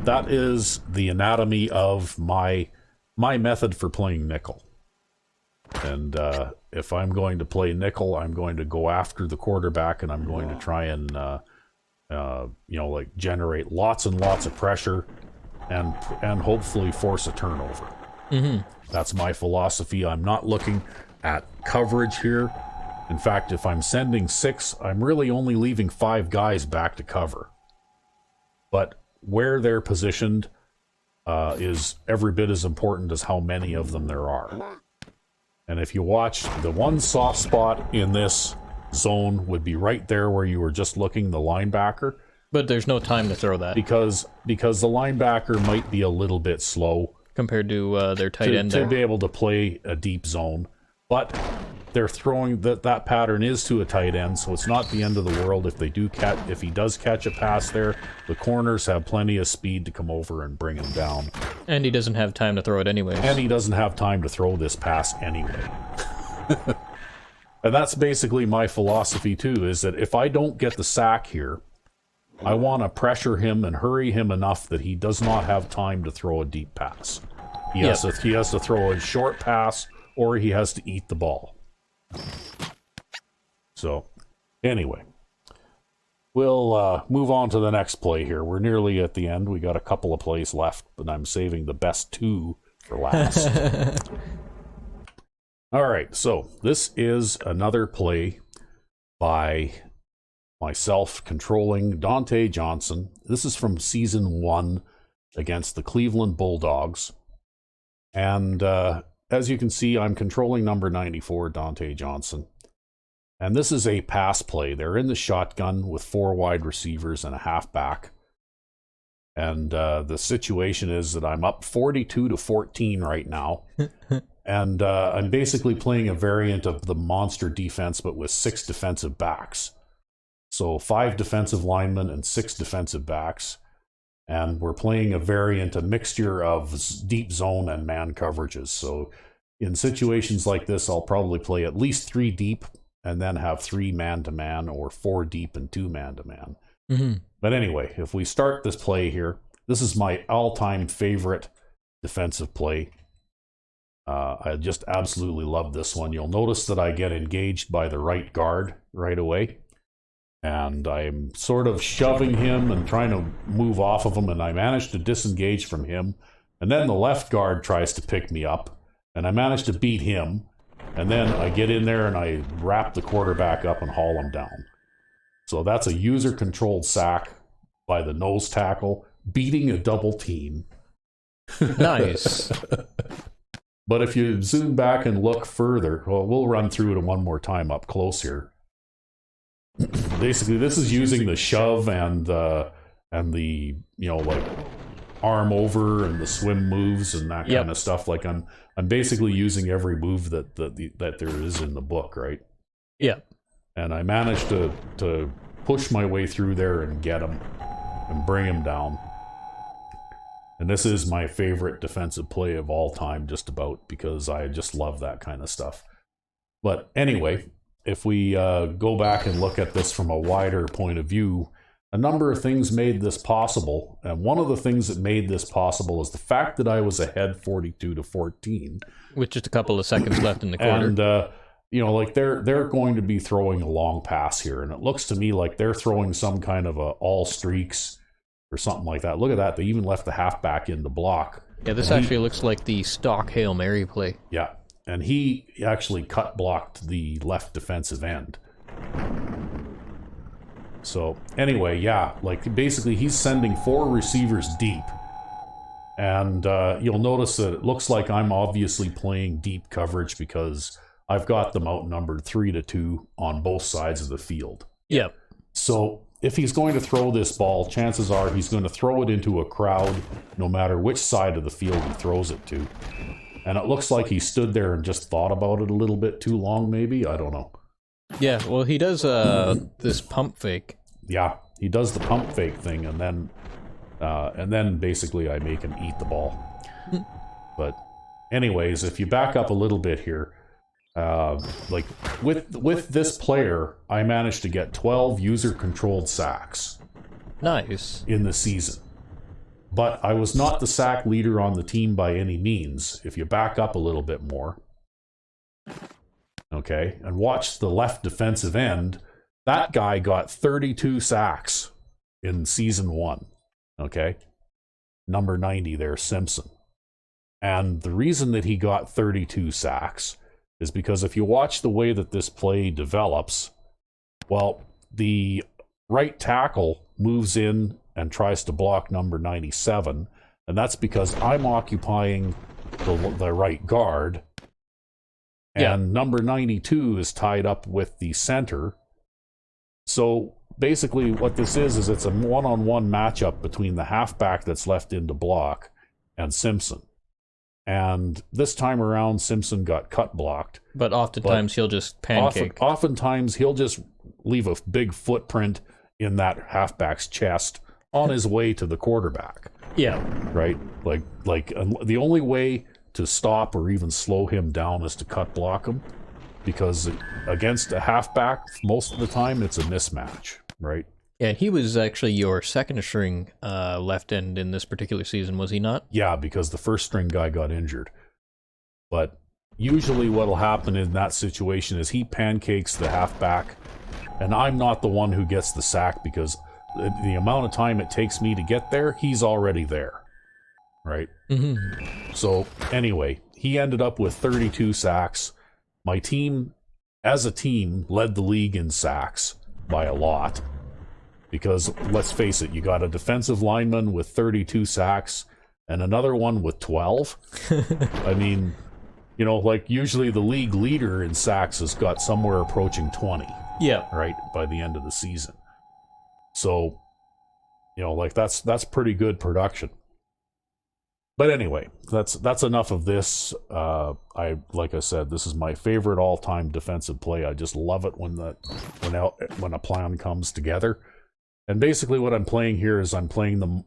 that is the anatomy of my method for playing nickel. And if I'm going to play nickel, I'm going to go after the quarterback, and I'm going to try and generate lots and lots of pressure and hopefully force a turnover. Mm-hmm. That's my philosophy. I'm not looking at coverage here. In fact, if I'm sending 6, I'm really only leaving 5 guys back to cover. But where they're positioned is every bit as important as how many of them there are. And if you watch, the one soft spot in this zone would be right there where you were just looking, the linebacker. But there's no time to throw that. Because the linebacker might be a little bit slow compared to their tight end to be able to play a deep zone. But they're throwing that pattern is to a tight end, so it's not the end of the world if he does catch a pass there. The corners have plenty of speed to come over and bring him down. And he doesn't have time to throw it anyways. And he doesn't have time to throw this pass anyway. And that's basically my philosophy too, is that if I don't get the sack here, I want to pressure him and hurry him enough that he does not have time to throw a deep pass. He has to throw a short pass, or he has to eat the ball. So, anyway, we'll move on to the next play here. We're nearly at the end. We got a couple of plays left, but I'm saving the best two for last. All right, so this is another play by myself controlling Dante Johnson. This is from season 1 against the Cleveland Bulldogs. And as you can see, I'm controlling number 94, Dante Johnson. And this is a pass play. They're in the shotgun with 4 wide receivers and a halfback. And the situation is that I'm up 42-14 right now. And I'm basically playing a variant of the monster defense, but with 6 defensive backs. So 5 defensive linemen and 6 defensive backs. And we're playing a mixture of deep zone and man coverages. So in situations like this, I'll probably play at least 3 deep and then have 3 man-to-man or 4 deep and 2 man-to-man. Mm-hmm. But anyway, if we start this play here, this is my all-time favorite defensive play. I just absolutely love this one. You'll notice that I get engaged by the right guard right away. And I'm sort of shoving him and trying to move off of him, and I manage to disengage from him. And then the left guard tries to pick me up, and I manage to beat him. And then I get in there and I wrap the quarterback up and haul him down. So that's a user-controlled sack by the nose tackle, beating a double team. Nice. But if you zoom back and look further, well, we'll run through it one more time up close here. Basically, this is using the shove and the like arm over and the swim moves and that kind of stuff. Like I'm basically using every move that there is in the book, right? Yeah. And I managed to push my way through there and get him and bring him down. And this is my favorite defensive play of all time, just about, because I just love that kind of stuff. But anyway, if we go back and look at this from a wider point of view, a number of things made this possible. And one of the things that made this possible is the fact that I was ahead 42-14. With just a couple of seconds left in the quarter. And, like they're going to be throwing a long pass here. And it looks to me like they're throwing some kind of a all streaks or something like that. Look at that. They even left the halfback in the block. Yeah, this actually looks like the stock Hail Mary play. Yeah. And he actually cut blocked the left defensive end. So anyway, yeah, like basically he's sending 4 receivers deep. And you'll notice that it looks like I'm obviously playing deep coverage because I've got them outnumbered 3-2 on both sides of the field. Yep. So if he's going to throw this ball, chances are he's going to throw it into a crowd no matter which side of the field he throws it to. And it looks like he stood there and just thought about it a little bit too long, maybe. I don't know. Yeah, well, he does this pump fake. Yeah, he does the pump fake thing, and then basically I make him eat the ball. But anyways, if you back up a little bit here, like with this player, I managed to get 12 user-controlled sacks. Nice. In the season. But I was not the sack leader on the team by any means. If you back up a little bit more, okay, and watch the left defensive end, that guy got 32 sacks in season 1, okay? Number 90 there, Simpson. And the reason that he got 32 sacks is because if you watch the way that this play develops, well, the right tackle moves in and tries to block number 97, and that's because I'm occupying the right guard, and number 92 is tied up with the center. So basically what this is it's a one-on-one matchup between the halfback that's left in to block and Simpson. And this time around, Simpson got cut blocked. But oftentimes he'll just pancake. Oftentimes he'll just leave a big footprint in that halfback's chest on his way to the quarterback. Yeah. Right? Like the only way to stop or even slow him down is to cut block him, because against a halfback, most of the time it's a mismatch, right? Yeah, and he was actually your second string left end in this particular season, was he not? Yeah, because the first string guy got injured. But usually what'll happen in that situation is he pancakes the halfback, and I'm not the one who gets the sack, because the amount of time it takes me to get there, he's already there. Right? Mm-hmm. So anyway, he ended up with 32 sacks. My team, as a team, led the league in sacks by a lot. Because, let's face it, you got a defensive lineman with 32 sacks and another one with 12. I mean, you know, like usually the league leader in sacks has got somewhere approaching 20. Yeah. Right, by the end of the season. So, you know, like that's pretty good production. But anyway, that's enough of this. Like I said, this is my favorite all-time defensive play. I just love it when a plan comes together. And basically what I'm playing here is I'm playing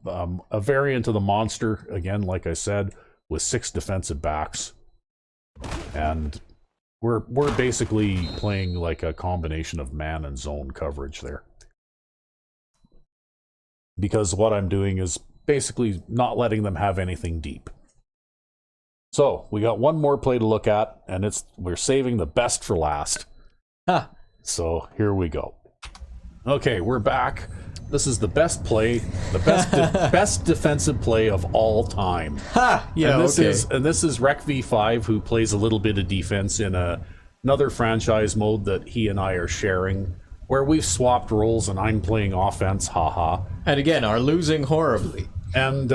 a variant of the monster, again, like I said, with 6 defensive backs. And we're basically playing like a combination of man and zone coverage there. Because what I'm doing is basically not letting them have anything deep. So, we got one more play to look at, and we're saving the best for last. Huh. So, here we go. Okay, we're back. This is the best play, the best defensive play of all time. Ha! Yeah, and this okay. this is Rec V5, who plays a little bit of defense in another franchise mode that he and I are sharing, where we've swapped roles and I'm playing offense, haha. And again, are losing horribly. And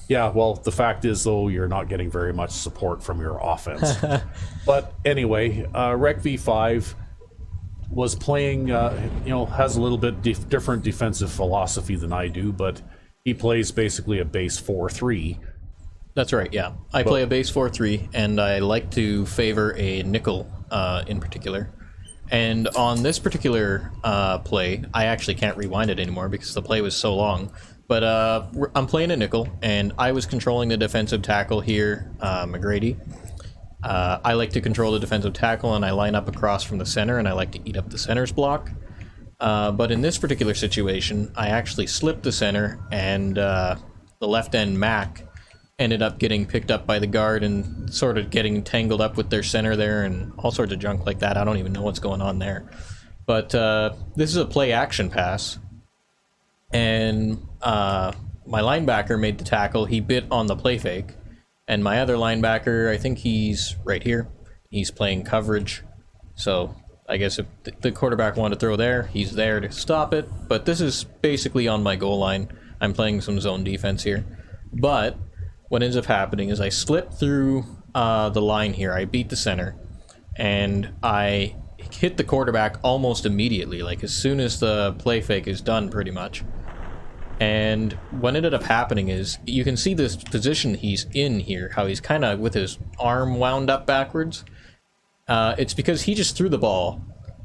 yeah, well, the fact is, though, you're not getting very much support from your offense. But anyway, Rec V5 was playing, has a little bit different defensive philosophy than I do, but he plays basically a base 4-3. That's right, yeah. I play a base 4-3, and I like to favor a nickel in particular. And on this particular play, I actually can't rewind it anymore because the play was so long. But I'm playing a nickel, and I was controlling the defensive tackle here, McGrady. I like to control the defensive tackle, and I line up across from the center, and I like to eat up the center's block. But in this particular situation, I actually slipped the center, and the left end Mac ended up getting picked up by the guard and sort of getting tangled up with their center there and all sorts of junk like that. I don't even know what's going on there. But this is a play action pass. And my linebacker made the tackle. He bit on the play fake. And my other linebacker, I think he's right here. He's playing coverage. So I guess if the quarterback wanted to throw there, he's there to stop it. But this is basically on my goal line. I'm playing some zone defense here. But what ends up happening is I slip through the line here. I beat the center, and I hit the quarterback almost immediately, like as soon as the play fake is done, pretty much. And what ended up happening is you can see this position he's in here, how he's kind of with his arm wound up backwards. It's because he just threw the ball,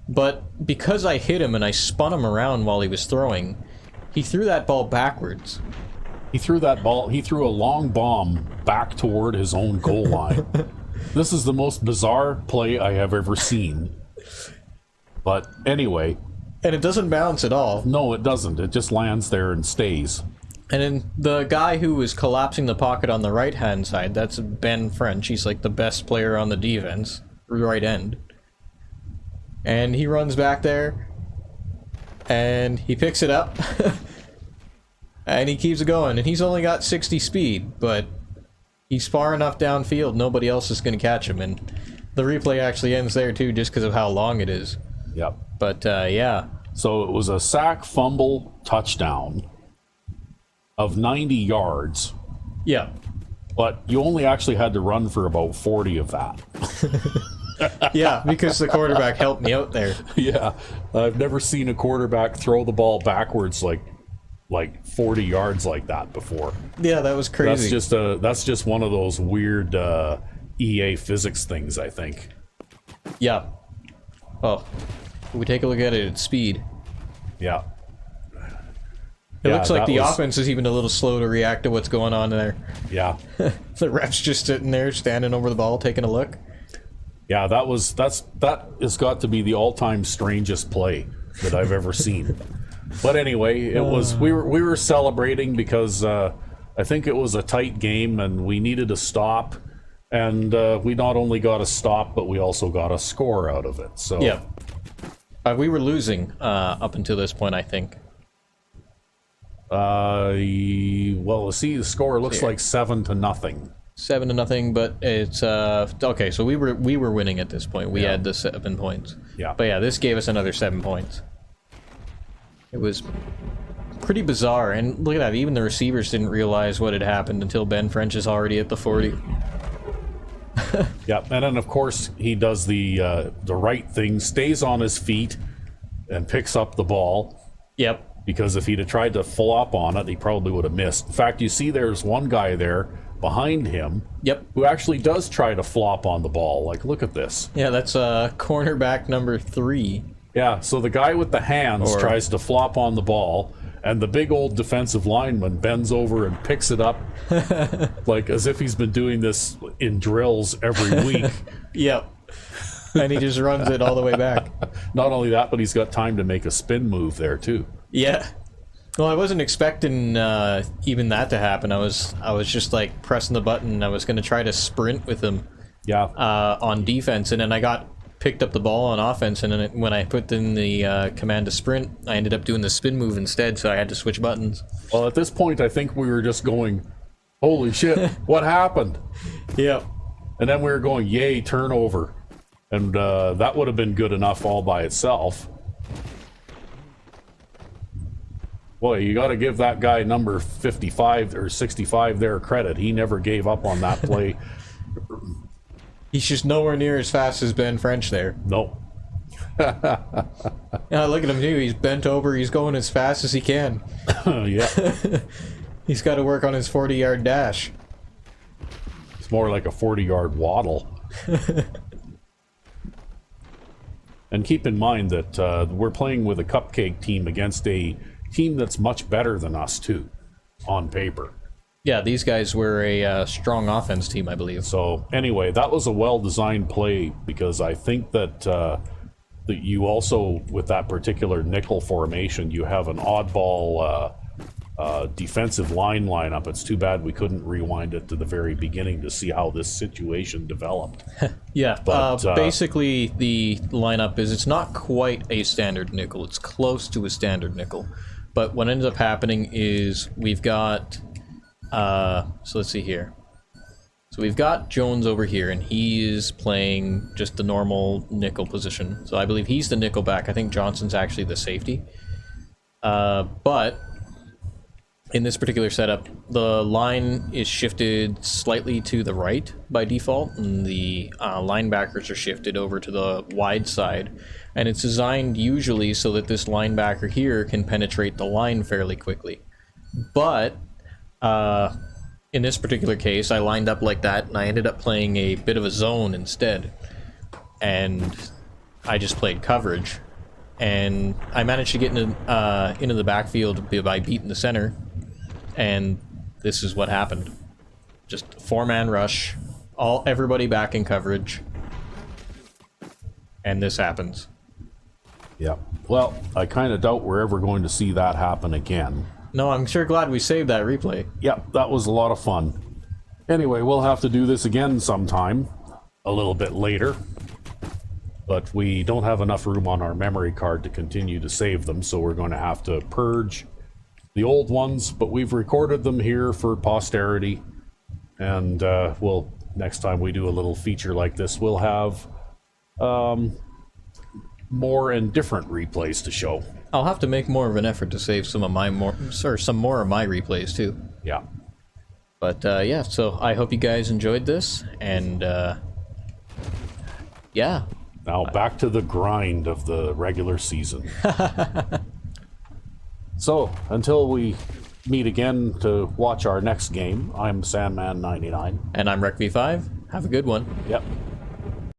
but because I hit him and I spun him around while he was throwing, he threw that ball backwards. He threw a long bomb back toward his own goal line. This is the most bizarre play I have ever seen. But anyway. And it doesn't bounce at all. No, it doesn't. It just lands there and stays. And then the guy who was collapsing the pocket on the right-hand side, that's Ben French. He's like the best player on the defense, right end. And he runs back there, and he picks it up. And he keeps it going, and he's only got 60 speed, but he's far enough downfield, nobody else is going to catch him, and the replay actually ends there too, just because of how long it is. Yep. But, yeah. So it was a sack, fumble, touchdown of 90 yards. Yeah. But you only actually had to run for about 40 of that. Yeah, because the quarterback helped me out there. Yeah. I've never seen a quarterback throw the ball backwards like like 40 yards like that before. Yeah, that was crazy. That's just one of those weird EA physics things, I think. Yeah. Oh, if we take a look at it at speed. Yeah. It looks like the offense is even a little slow to react to what's going on there. Yeah. The ref's just sitting there, standing over the ball, taking a look. Yeah, that has got to be the all-time strangest play that I've ever seen. But anyway, it was we were celebrating because I think it was a tight game and we needed a stop, and we not only got a stop but we also got a score out of it. So yeah, we were losing up until this point, I think. Well, see, the score looks like 7-0. 7-0, but it's okay. So we were winning at this point. We had the 7 points. Yeah. But yeah, this gave us another 7 points. It was pretty bizarre, and look at that. Even the receivers didn't realize what had happened until Ben French is already at the 40. Yeah, and then of course he does the right thing, stays on his feet, and picks up the ball. Yep. Because if he'd have tried to flop on it, he probably would have missed. In fact, you see there's one guy there behind him who actually does try to flop on the ball. Like, look at this. Yeah, that's cornerback number 3. Yeah, so the guy with the hands tries to flop on the ball, and the big old defensive lineman bends over and picks it up like as if he's been doing this in drills every week. Yep. And he just runs it all the way back. Not only that, but he's got time to make a spin move there, too. Yeah. Well, I wasn't expecting even that to happen. I was just like pressing the button. I was going to try to sprint with him. Yeah. On defense, and then I picked up the ball on offense, and then when I put in the command to sprint, I ended up doing the spin move instead. So I had to switch buttons. Well, at this point, I think we were just going, "Holy shit! What happened?" Yeah. And then we were going, "Yay, turnover!" And that would have been good enough all by itself. Boy, you got to give that guy number 55 or 65 there credit. He never gave up on that play. He's just nowhere near as fast as Ben French there. Nope. Yeah, look at him too. He's bent over. He's going as fast as he can. Yeah. He's got to work on his 40-yard dash. It's more like a 40-yard waddle. And keep in mind that we're playing with a cupcake team against a team that's much better than us, too, on paper. Yeah, these guys were a strong offense team, I believe. So, anyway, that was a well-designed play, because I think that, that you also, with that particular nickel formation, you have an oddball defensive line lineup. It's too bad we couldn't rewind it to the very beginning to see how this situation developed. Yeah, but basically the lineup is, it's not quite a standard nickel. It's close to a standard nickel. But what ends up happening is we've got, so let's see here. So we've got Jones over here, and he is playing just the normal nickel position. So I believe he's the nickel back. I think Johnson's actually the safety. But in this particular setup, the line is shifted slightly to the right by default, and the linebackers are shifted over to the wide side. And it's designed usually so that this linebacker here can penetrate the line fairly quickly. But in this particular case, I lined up like that, and I ended up playing a bit of a zone instead. And I just played coverage. And I managed to get into the backfield by beating the center. And this is what happened. Just 4-man rush, everybody back in coverage. And this happens. Yeah. Well, I kind of doubt we're ever going to see that happen again. No, I'm sure glad we saved that replay. Yep, that was a lot of fun. Anyway, we'll have to do this again sometime, a little bit later. But we don't have enough room on our memory card to continue to save them, so we're going to have to purge the old ones, but we've recorded them here for posterity. And we'll, next time we do a little feature like this, we'll have more and different replays to show. I'll have to make more of an effort to save some more of my replays too. Yeah. But yeah, so I hope you guys enjoyed this, and yeah. Now back to the grind of the regular season. So, until we meet again to watch our next game, I'm Sandman99. And I'm RecV5. Have a good one. Yep.